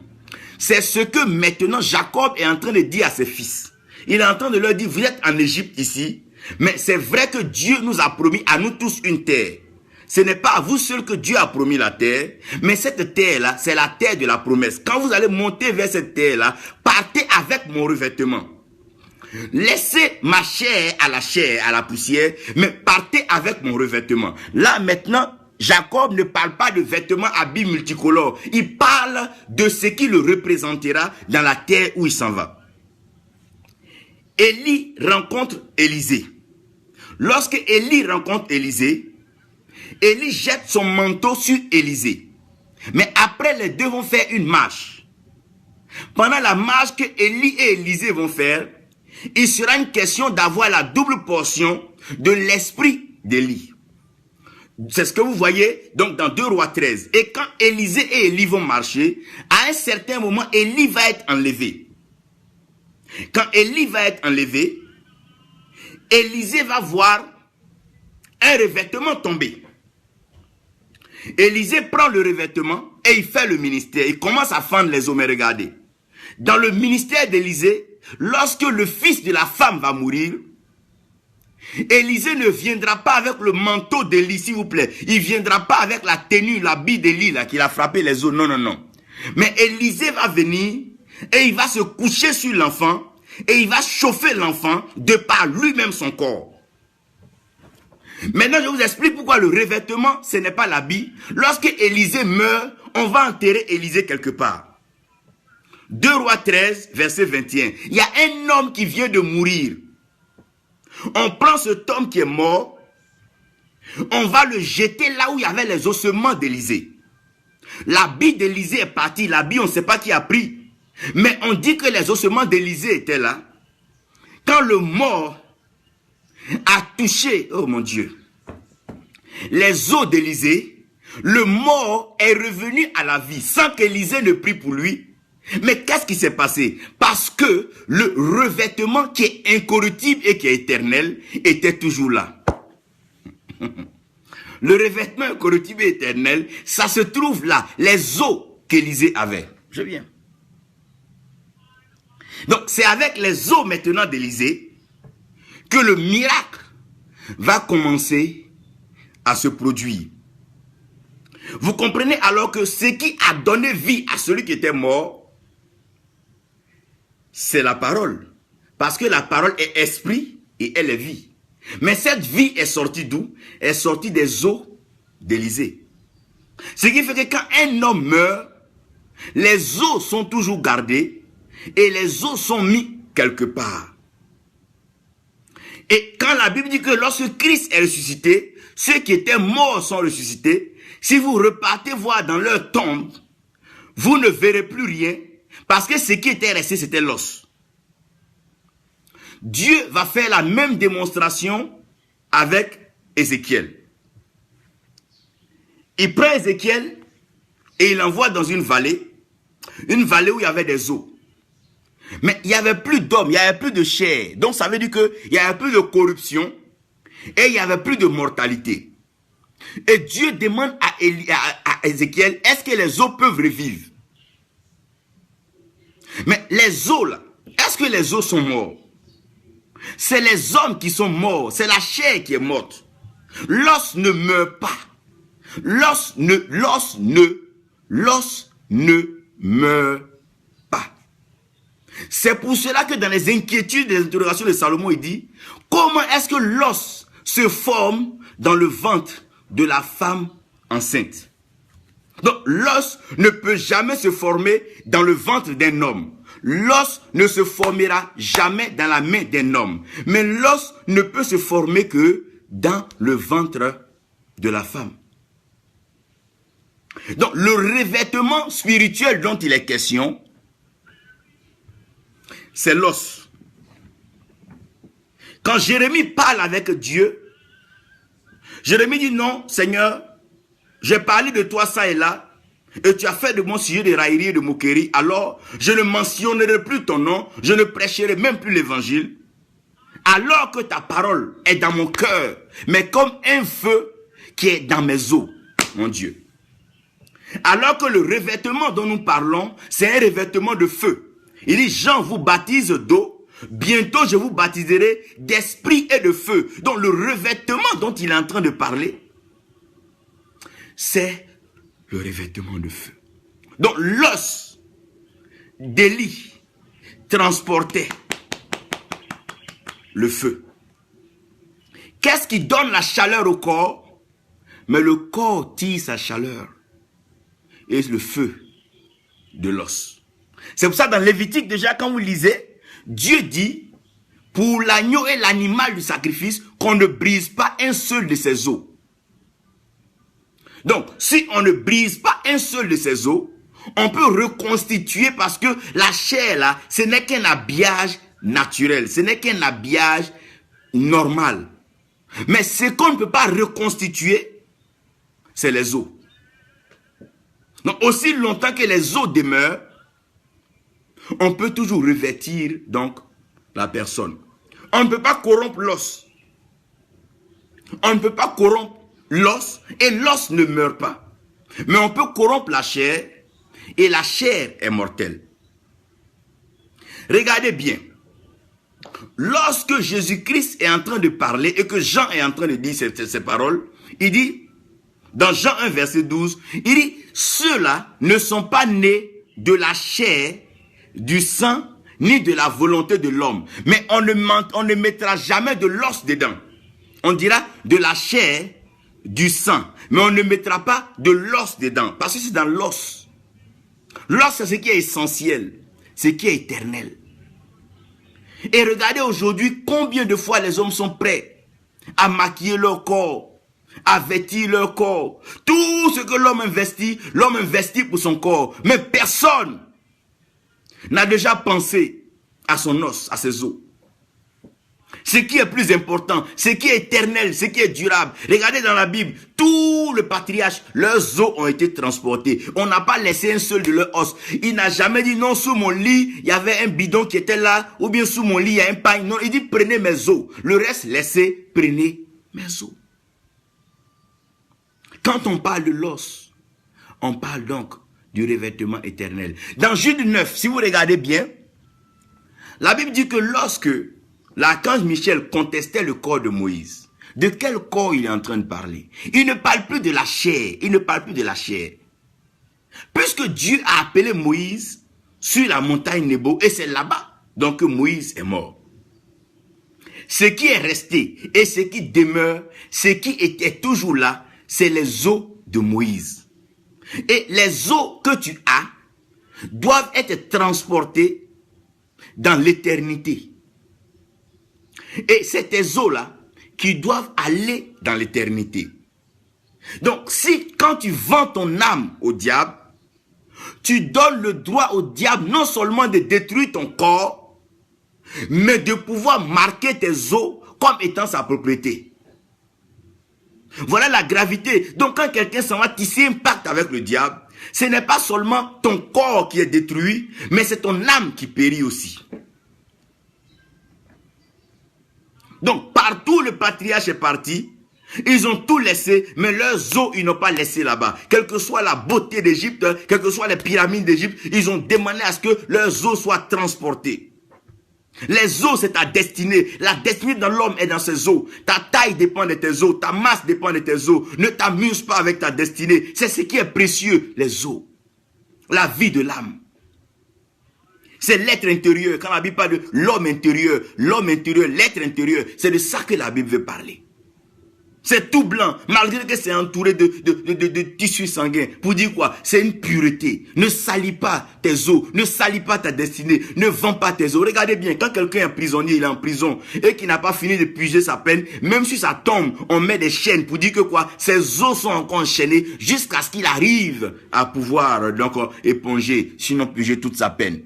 C'est ce que maintenant Jacob est en train de dire à ses fils. Il est en train de leur dire, vous êtes en Égypte ici, mais c'est vrai que Dieu nous a promis à nous tous une terre. Ce n'est pas à vous seuls que Dieu a promis la terre, mais cette terre-là, c'est la terre de la promesse. Quand vous allez monter vers cette terre-là, partez avec mon revêtement. Laissez ma chair, à la poussière, mais partez avec mon revêtement. Là maintenant, Jacob ne parle pas de vêtements habits multicolores. Il parle de ce qui le représentera dans la terre où il s'en va. Élie rencontre Élisée. Lorsque Élie rencontre Élisée, Élie jette son manteau sur Élisée. Mais après, les deux vont faire une marche. Pendant la marche que Élie et Élisée vont faire, il sera une question d'avoir la double portion de l'esprit d'Élie. C'est ce que vous voyez donc dans 2 Rois 13. Et quand Élisée et Élie vont marcher, à un certain moment, Élie va être enlevé. Quand Élie va être enlevé, Élisée va voir un revêtement tomber. Élisée prend le revêtement et il fait le ministère. Il commence à fendre les hommes. Regardez. Dans le ministère d'Élisée, lorsque le fils de la femme va mourir, Élisée ne viendra pas avec le manteau d'Élie, s'il vous plaît. Il ne viendra pas avec la tenue, l'habit d'Élie là, qu'il a frappé les os. Non, non, non. Mais Élisée va venir et il va se coucher sur l'enfant et il va chauffer l'enfant de par lui-même son corps. Maintenant, je vous explique pourquoi le revêtement, ce n'est pas l'habit. Lorsque Élisée meurt, on va enterrer Élisée quelque part. 2 Rois 13, verset 21. Il y a un homme qui vient de mourir. On prend cet homme qui est mort, on va le jeter là où il y avait les ossements d'Élisée. L'habit d'Élisée est parti, l'habit on ne sait pas qui a pris. Mais on dit que les ossements d'Élisée étaient là. Quand le mort a touché, oh mon Dieu, les os d'Élisée, le mort est revenu à la vie sans qu'Élisée ne prie pour lui. Mais qu'est-ce qui s'est passé? Parce que le revêtement qui est incorruptible et qui est éternel était toujours là. Le revêtement incorruptible et éternel, ça se trouve là, les os qu'Élisée avait. Je viens. Donc c'est avec les os maintenant d'Élisée que le miracle va commencer à se produire. Vous comprenez alors que ce qui a donné vie à celui qui était mort, c'est la parole. Parce que la parole est esprit et elle est vie. Mais cette vie est sortie d'où? Elle est sortie des os d'Élisée. Ce qui fait que quand un homme meurt, les os sont toujours gardés et les os sont mis quelque part. Et quand la Bible dit que lorsque Christ est ressuscité, ceux qui étaient morts sont ressuscités, si vous repartez voir dans leur tombe, vous ne verrez plus rien. Parce que ce qui était resté, c'était l'os. Dieu va faire la même démonstration avec Ézéchiel. Il prend Ézéchiel et il l'envoie dans une vallée où il y avait des os. Mais il n'y avait plus d'hommes, il n'y avait plus de chair. Donc ça veut dire qu'il n'y avait plus de corruption et il n'y avait plus de mortalité. Et Dieu demande à Ézéchiel, est-ce que les os peuvent revivre? Mais les os là, est-ce que les os sont morts? C'est les hommes qui sont morts, c'est la chair qui est morte. L'os ne meurt pas. L'os ne meurt pas. C'est pour cela que dans les inquiétudes des interrogations de Salomon, il dit, comment est-ce que l'os se forme dans le ventre de la femme enceinte? Donc l'os ne peut jamais se former dans le ventre d'un homme. L'os ne se formera jamais dans la main d'un homme. Mais l'os ne peut se former que dans le ventre de la femme. Donc le revêtement spirituel dont il est question, c'est l'os. Quand Jérémie parle avec Dieu, Jérémie dit non, Seigneur, j'ai parlé de toi ça et là, et tu as fait de mon sujet de raillerie et de moquerie, alors je ne mentionnerai plus ton nom, je ne prêcherai même plus l'évangile, alors que ta parole est dans mon cœur, mais comme un feu qui est dans mes os, mon Dieu. Alors que le revêtement dont nous parlons, c'est un revêtement de feu. Il dit, Jean vous baptise d'eau, bientôt je vous baptiserai d'esprit et de feu. Donc le revêtement dont il est en train de parler, c'est le revêtement de feu. Donc l'os d'Élie transportait le feu. Qu'est-ce qui donne la chaleur au corps? Mais le corps tire sa chaleur. Et le feu de l'os. C'est pour ça dans Lévitique déjà quand vous lisez, Dieu dit pour l'agneau et l'animal du sacrifice qu'on ne brise pas un seul de ses os. Donc si on ne brise pas un seul de ses os, on peut reconstituer parce que la chair là, ce n'est qu'un habillage naturel, ce n'est qu'un habillage normal. Mais ce qu'on ne peut pas reconstituer, c'est les os. Donc aussi longtemps que les os demeurent, on peut toujours revêtir donc la personne. On ne peut pas corrompre l'os. On ne peut pas corrompre l'os et l'os ne meurt pas. Mais on peut corrompre la chair et la chair est mortelle. Regardez bien. Lorsque Jésus-Christ est en train de parler et que Jean est en train de dire ces paroles, il dit, dans Jean 1 verset 12, il dit, ceux-là ne sont pas nés de la chair, du sang, ni de la volonté de l'homme. Mais on ne mettra jamais de l'os dedans. On dira de la chair, du sang. Mais on ne mettra pas de l'os dedans. Parce que c'est dans l'os. L'os, c'est ce qui est essentiel. Ce qui est éternel. Et regardez aujourd'hui combien de fois les hommes sont prêts à maquiller leur corps, à vêtir leur corps. Tout ce que l'homme investit pour son corps. Mais personne n'a déjà pensé à son os, à ses os. Ce qui est plus important, ce qui est éternel, ce qui est durable. Regardez dans la Bible, tous les patriarches, leurs os ont été transportés. On n'a pas laissé un seul de leurs os. Il n'a jamais dit non, sous mon lit, il y avait un bidon qui était là, ou bien sous mon lit, il y a un pain. Non, il dit prenez mes os. Le reste, laissez, prenez mes os. Quand on parle de l'os, on parle donc du revêtement éternel. Dans Jude 9, si vous regardez bien, la Bible dit que lorsque l'archange Michel contestait le corps de Moïse, de quel corps il est en train de parler? Il ne parle plus de la chair. Il ne parle plus de la chair. Puisque Dieu a appelé Moïse sur la montagne Nebo, et c'est là-bas donc que Moïse est mort. Ce qui est resté et ce qui demeure, ce qui était toujours là, c'est les os de Moïse. Et les os que tu as doivent être transportés dans l'éternité. Et c'est tes os-là qui doivent aller dans l'éternité. Donc, si quand tu vends ton âme au diable, tu donnes le droit au diable non seulement de détruire ton corps, mais de pouvoir marquer tes os comme étant sa propriété. Voilà la gravité. Donc quand quelqu'un s'en va tisser un pacte avec le diable, ce n'est pas seulement ton corps qui est détruit, mais c'est ton âme qui périt aussi. Donc partout le patriarche est parti, ils ont tout laissé, mais leurs os ils n'ont pas laissé là-bas. Quelle que soit la beauté d'Égypte, quelles que soient les pyramides d'Égypte, ils ont demandé à ce que leurs os soient transportés. Les os, c'est ta destinée. La destinée de l'homme est dans ses os. Ta taille dépend de tes os. Ta masse dépend de tes os. Ne t'amuse pas avec ta destinée. C'est ce qui est précieux, les os. La vie de l'âme. C'est l'être intérieur. Quand la Bible parle de l'homme intérieur, l'être intérieur, c'est de ça que la Bible veut parler. C'est tout blanc, malgré que c'est entouré de tissus sanguins. Pour dire quoi? C'est une pureté. Ne salis pas tes os, ne salis pas ta destinée, ne vends pas tes os. Regardez bien, quand quelqu'un est prisonnier, il est en prison, et qu'il n'a pas fini de puiser sa peine, même si ça tombe, on met des chaînes pour dire que quoi? Ses os sont encore enchaînés jusqu'à ce qu'il arrive à pouvoir donc éponger, sinon puiser toute sa peine.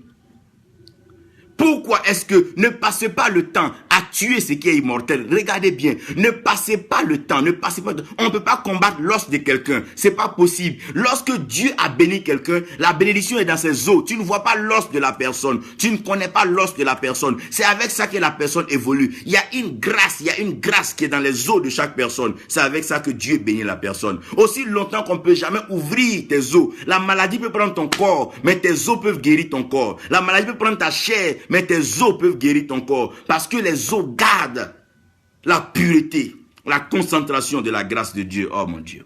Pourquoi est-ce que ne passez pas le temps à tuer ce qui est immortel? Regardez bien, ne passez pas le temps, on ne peut pas combattre l'os de quelqu'un, c'est pas possible. Lorsque Dieu a béni quelqu'un, la bénédiction est dans ses os. Tu ne vois pas l'os de la personne, tu ne connais pas l'os de la personne. C'est avec ça que la personne évolue. Il y a une grâce qui est dans les os de chaque personne. C'est avec ça que Dieu bénit la personne. Aussi longtemps qu'on ne peut jamais ouvrir tes os. La maladie peut prendre ton corps, mais tes os peuvent guérir ton corps. La maladie peut prendre ta chair, mais tes os peuvent guérir ton corps. Parce que les os gardent la pureté, la concentration de la grâce de Dieu. Oh mon Dieu.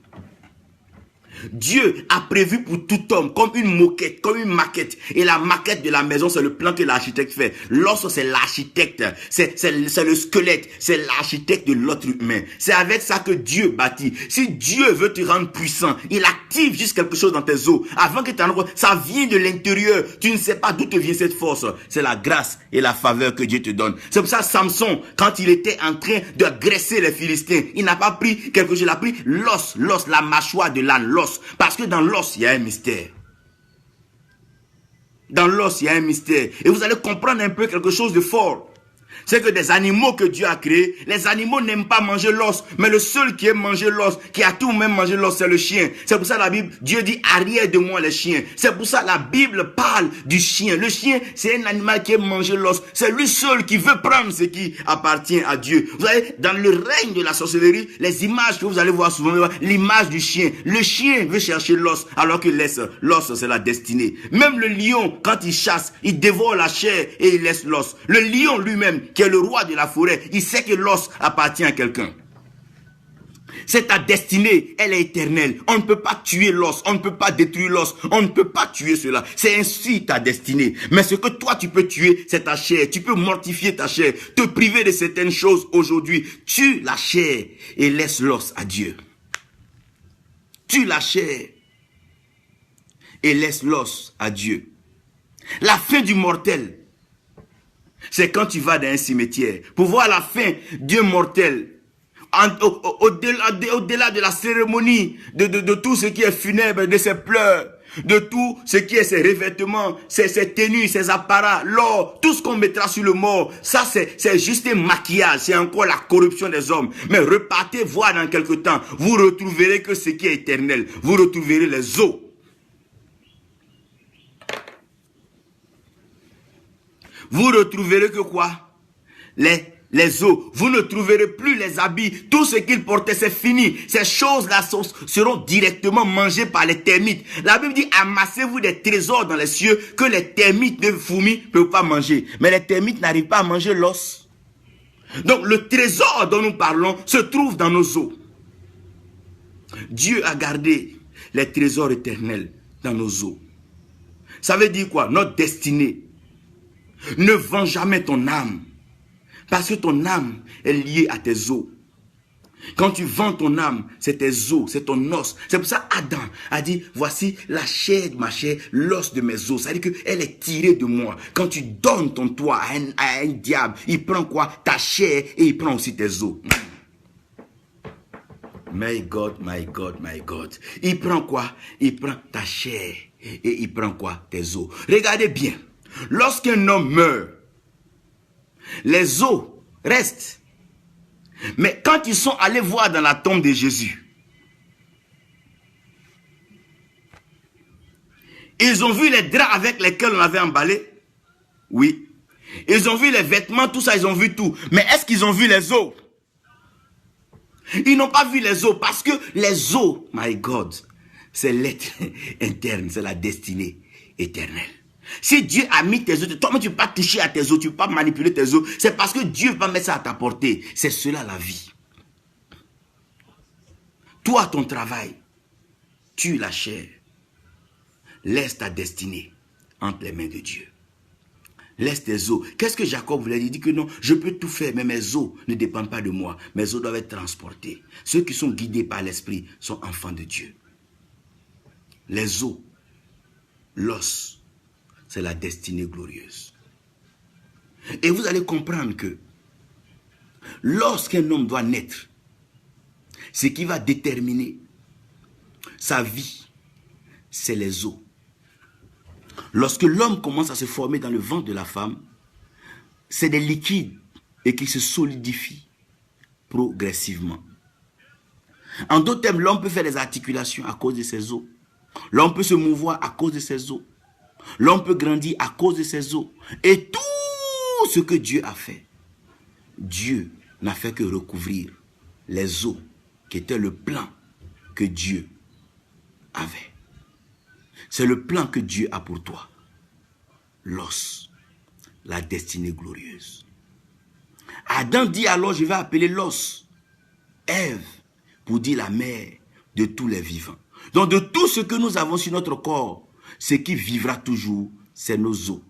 Dieu a prévu pour tout homme comme une moquette, comme une maquette. Et la maquette de la maison, c'est le plan que l'architecte fait. L'os, c'est l'architecte. C'est le squelette. C'est l'architecte de l'autre humain. C'est avec ça que Dieu bâtit. Si Dieu veut te rendre puissant, il active juste quelque chose dans tes os. Avant que tu en aies, ça vient de l'intérieur. Tu ne sais pas d'où te vient cette force. C'est la grâce et la faveur que Dieu te donne. C'est pour ça Samson, quand il était en train de graisser les Philistins, il n'a pas pris quelque chose. Il a pris l'os, la mâchoire de l'âne, l'os. Parce que dans l'os, il y a un mystère. Dans l'os, il y a un mystère. Et vous allez comprendre un peu quelque chose de fort. C'est que des animaux que Dieu a créés, les animaux n'aiment pas manger l'os, mais le seul qui aime manger l'os, qui a tout même mangé l'os, c'est le chien. C'est pour ça la Bible, Dieu dit arrière de moi les chiens. C'est pour ça la Bible parle du chien. Le chien, c'est un animal qui aime manger l'os. C'est lui seul qui veut prendre ce qui appartient à Dieu. Vous savez, dans le règne de la sorcellerie, les images que vous allez voir souvent, l'image du chien. Le chien veut chercher l'os, alors que l'os, c'est la destinée. Même le lion, quand il chasse, il dévore la chair et il laisse l'os. Le lion lui-même, qui est le roi de la forêt, il sait que l'os appartient à quelqu'un. C'est ta destinée, elle est éternelle. On ne peut pas tuer l'os, on ne peut pas détruire l'os, on ne peut pas tuer cela. C'est ainsi ta destinée. Mais ce que toi tu peux tuer, c'est ta chair. Tu peux mortifier ta chair, te priver de certaines choses aujourd'hui. Tue la chair et laisse l'os à Dieu. Tue la chair et laisse l'os à Dieu. La fin du mortel, c'est quand tu vas dans un cimetière pour voir la fin d'un mortel Au-delà de la cérémonie, de tout ce qui est funèbre, de ses pleurs, de tout ce qui est ses revêtements, ses tenues, ses apparats, l'or, tout ce qu'on mettra sur le mort, ça c'est juste un maquillage, c'est encore la corruption des hommes. Mais repartez voir dans quelque temps, vous retrouverez que ce qui est éternel, vous retrouverez les os. Vous retrouverez que quoi? Les os. Vous ne trouverez plus les habits. Tout ce qu'ils portaient, c'est fini. Ces choses-là seront directement mangées par les termites. La Bible dit, amassez-vous des trésors dans les cieux que les termites de fourmis ne peuvent pas manger. Mais les termites n'arrivent pas à manger l'os. Donc le trésor dont nous parlons se trouve dans nos os. Dieu a gardé les trésors éternels dans nos os. Ça veut dire quoi? Notre destinée. Ne vends jamais ton âme. Parce que ton âme est liée à tes os. Quand tu vends ton âme, c'est tes os, c'est ton os. C'est pour ça Adam a dit, voici la chair de ma chair, l'os de mes os. Ça veut dire qu'elle est tirée de moi. Quand tu donnes ton toit à un diable, il prend quoi? Ta chair et il prend aussi tes os. My God, my God, my God. Il prend quoi? Il prend ta chair et il prend quoi? Tes os. Regardez bien. Lorsqu'un homme meurt, les os restent. Mais quand ils sont allés voir dans la tombe de Jésus, ils ont vu les draps avec lesquels on avait emballé. Oui. Ils ont vu les vêtements, tout ça, ils ont vu tout. Mais est-ce qu'ils ont vu les os? Ils n'ont pas vu les os parce que les os, my God, c'est l'être interne, c'est la destinée éternelle. Si Dieu a mis tes os, toi-même tu ne peux pas toucher à tes os, tu ne peux pas manipuler tes os, c'est parce que Dieu va mettre ça à ta portée. C'est cela la vie. Toi, ton travail, tue la chair. Laisse ta destinée entre les mains de Dieu. Laisse tes os. Qu'est-ce que Jacob voulait dire? Il dit que non, je peux tout faire, mais mes os ne dépendent pas de moi. Mes os doivent être transportés. Ceux qui sont guidés par l'esprit sont enfants de Dieu. Les os, l'os, c'est la destinée glorieuse. Et vous allez comprendre que lorsqu'un homme doit naître, ce qui va déterminer sa vie, c'est les os. Lorsque l'homme commence à se former dans le ventre de la femme, c'est des liquides et qui se solidifient progressivement. En d'autres termes, l'homme peut faire des articulations à cause de ses os. L'homme peut se mouvoir à cause de ses os. L'homme peut grandir à cause de ses os. Et tout ce que Dieu a fait, Dieu n'a fait que recouvrir les os qui étaient le plan que Dieu avait. C'est le plan que Dieu a pour toi. L'os, la destinée glorieuse. Adam dit alors, je vais appeler l'os Ève, pour dire la mère de tous les vivants. Donc de tout ce que nous avons sur notre corps, ce qui vivra toujours, c'est nos os.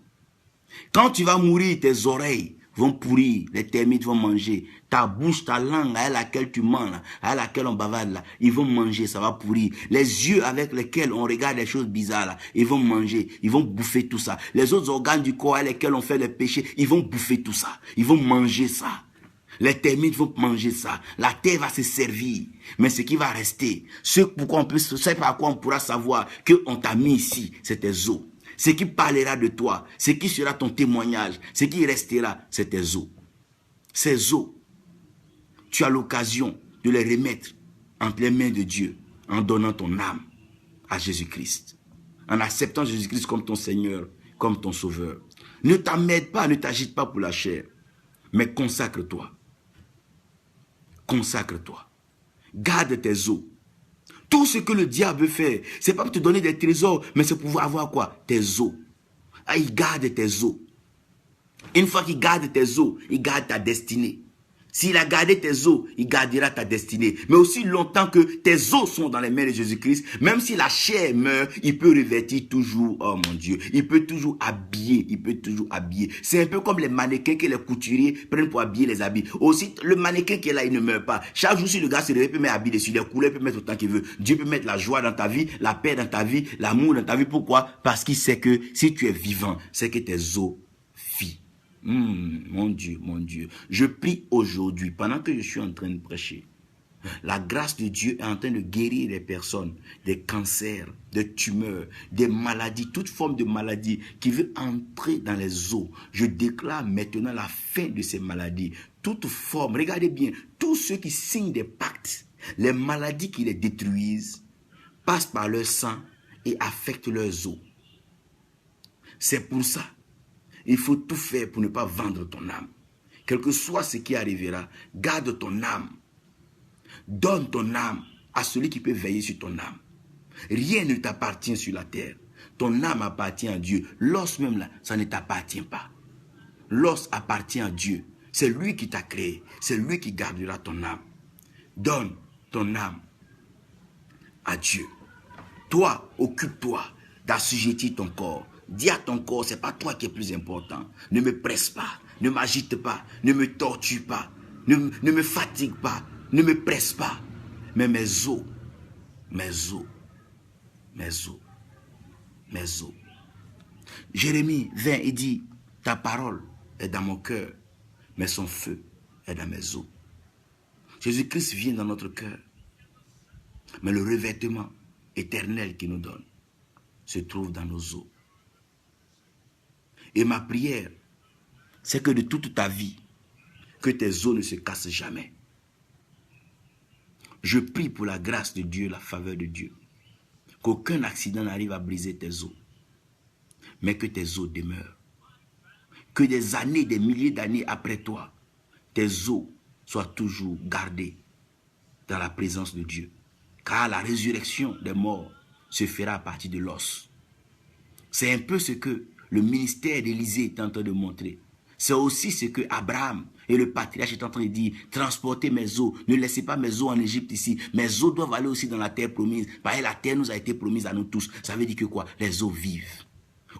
Quand tu vas mourir, tes oreilles vont pourrir, les termites vont manger. Ta bouche, ta langue à laquelle tu manges, à laquelle on bavarde, là, ils vont manger, ça va pourrir. Les yeux avec lesquels on regarde les choses bizarres, là, ils vont manger, ils vont bouffer tout ça. Les autres organes du corps avec lesquels on fait les péchés, ils vont bouffer tout ça. Ils vont manger ça. Les termites vont manger ça. La terre va se servir. Mais ce qui va rester, c'est par quoi on pourra savoir qu'on t'a mis ici, c'est tes os. Ce qui parlera de toi, ce qui sera ton témoignage, ce qui restera, c'est tes os. Ces os, tu as l'occasion de les remettre entre les mains de Dieu en donnant ton âme à Jésus-Christ. En acceptant Jésus-Christ comme ton Seigneur, comme ton Sauveur. Ne t'emmerde pas, ne t'agite pas pour la chair, mais consacre-toi. Consacre-toi. Garde tes os. Tout ce que le diable veut faire, c'est pas pour te donner des trésors, mais c'est pour avoir quoi? Tes os. Ah, il garde tes os. Une fois qu'il garde tes os, il garde ta destinée. S'il a gardé tes os, il gardera ta destinée. Mais aussi longtemps que tes os sont dans les mains de Jésus-Christ, même si la chair meurt, il peut revêtir toujours, oh mon Dieu, il peut toujours habiller, C'est un peu comme les mannequins que les couturiers prennent pour habiller les habits. Aussi, le mannequin qui est là, il ne meurt pas. Chaque jour, si le gars se réveille, il peut mettre habiller dessus, les couleurs, il peut mettre autant qu'il veut. Dieu peut mettre la joie dans ta vie, la paix dans ta vie, l'amour dans ta vie. Pourquoi? Parce qu'il sait que si tu es vivant, c'est que tes os vivent. Mon Dieu, mon Dieu. Je prie aujourd'hui, pendant que je suis en train de prêcher, La grâce de Dieu est en train de guérir les personnes, des cancers, des tumeurs, des maladies, toute forme de maladie qui veut entrer dans les os. Je déclare maintenant la fin de ces maladies. Toute forme, regardez bien, tous ceux qui signent des pactes, les maladies qui les détruisent, passent par leur sang et affectent leurs os. C'est pour ça, il faut tout faire pour ne pas vendre ton âme. Quel que soit ce qui arrivera, garde ton âme. Donne ton âme à celui qui peut veiller sur ton âme. Rien ne t'appartient sur la terre. Ton âme appartient à Dieu. L'os même là, ça ne t'appartient pas. L'os appartient à Dieu. C'est lui qui t'a créé. C'est lui qui gardera ton âme. Donne ton âme à Dieu. Toi, occupe-toi d'assujettir ton corps. Dis à ton corps, c'est pas toi qui es plus important. Ne me presse pas, ne m'agite pas, ne me torture pas, ne me fatigue pas, ne me presse pas. Mais mes os, Jérémie vient et dit, ta parole est dans mon cœur, mais son feu est dans mes os. Jésus-Christ vient dans notre cœur, mais le revêtement éternel qu'il nous donne se trouve dans nos os. Et ma prière, c'est que de toute ta vie, que tes os ne se cassent jamais. Je prie pour la grâce de Dieu, la faveur de Dieu, qu'aucun accident n'arrive à briser tes os, mais que tes os demeurent. Que des années, des milliers d'années après toi, tes os soient toujours gardés dans la présence de Dieu. Car la résurrection des morts se fera à partir de l'os. C'est un peu ce que le ministère d'Élisée est en train de montrer. C'est aussi ce que Abraham et le patriarche est en train de dire. Transportez mes os, ne laissez pas mes os en Égypte ici. Mes os doivent aller aussi dans la terre promise. Parce que la terre nous a été promise à nous tous. Ça veut dire que quoi? Les os vivent.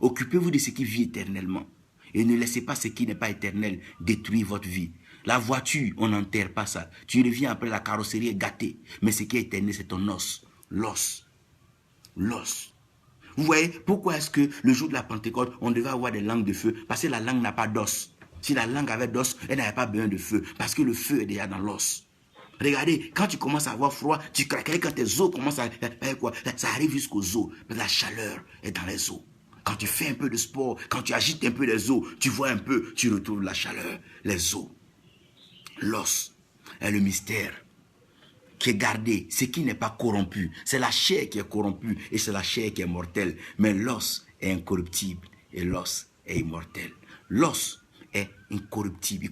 Occupez-vous de ce qui vit éternellement. Et ne laissez pas ce qui n'est pas éternel détruire votre vie. La voiture, on n'enterre pas ça. Tu reviens après, la carrosserie est gâtée. Mais ce qui est éternel, c'est ton os. L'os. L'os. Vous voyez, pourquoi est-ce que le jour de la Pentecôte, on devait avoir des langues de feu? Parce que la langue n'a pas d'os. Si la langue avait d'os, elle n'avait pas besoin de feu. Parce que le feu est déjà dans l'os. Regardez, quand tu commences à avoir froid, tu craques. Quand tes os commencent à... Ça arrive jusqu'aux os. La chaleur est dans les os. Quand tu fais un peu de sport, quand tu agites un peu les os, tu vois un peu, tu retrouves la chaleur. Les os. L'os est le mystère qui est gardé, ce qui n'est pas corrompu. C'est la chair qui est corrompue et c'est la chair qui est mortelle. Mais l'os est incorruptible et l'os est immortel. L'os est incorruptible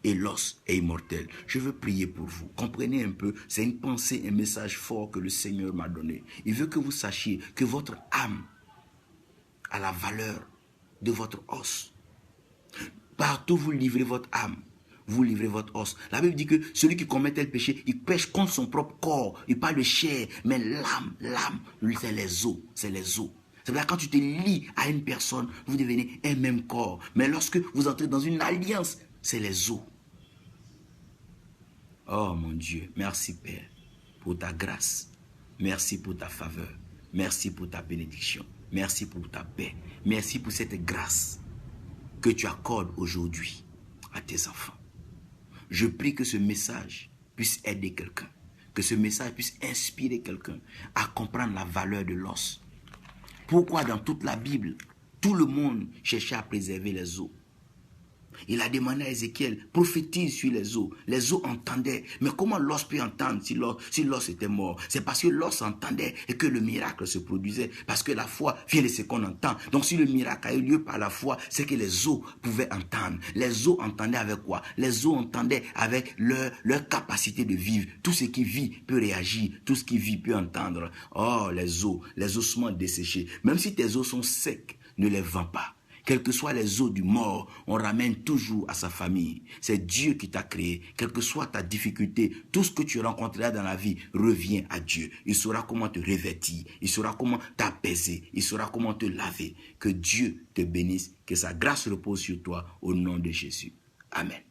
et l'os est immortel. Je veux prier pour vous. Comprenez un peu, c'est une pensée, un message fort que le Seigneur m'a donné. Il veut que vous sachiez que votre âme a la valeur de votre os. Partout vous livrez votre âme, vous livrez votre os. La Bible dit que celui qui commet tel péché, il pêche contre son propre corps. Il parle de chair, mais l'âme, c'est les os, c'est les os. C'est-à-dire quand tu te lies à une personne, vous devenez un même corps. Mais lorsque vous entrez dans une alliance, c'est les os. Oh mon Dieu, merci Père pour ta grâce. Merci pour ta faveur. Merci pour ta bénédiction. Merci pour ta paix. Merci pour cette grâce que tu accordes aujourd'hui à tes enfants. Je prie que ce message puisse aider quelqu'un, que ce message puisse inspirer quelqu'un à comprendre la valeur de l'os. Pourquoi dans toute la Bible, tout le monde cherchait à préserver les os? Il a demandé à Ézéchiel, prophétise sur les os. Les os entendaient. Mais comment l'os peut entendre si l'os était mort? C'est parce que l'os entendait et que le miracle se produisait. Parce que la foi vient de ce qu'on entend. Donc si le miracle a eu lieu par la foi, c'est que les os pouvaient entendre. Les os entendaient avec quoi? Les os entendaient avec leur capacité de vivre. Tout ce qui vit peut réagir. Tout ce qui vit peut entendre. Oh, les os, les ossements desséchés. Même si tes os sont secs, ne les vends pas. Quels que soient les os du mort, on ramène toujours à sa famille. C'est Dieu qui t'a créé. Quelle que soit ta difficulté, tout ce que tu rencontreras dans la vie, revient à Dieu. Il saura comment te revêtir. Il saura comment t'apaiser. Il saura comment te laver. Que Dieu te bénisse. Que sa grâce repose sur toi au nom de Jésus. Amen.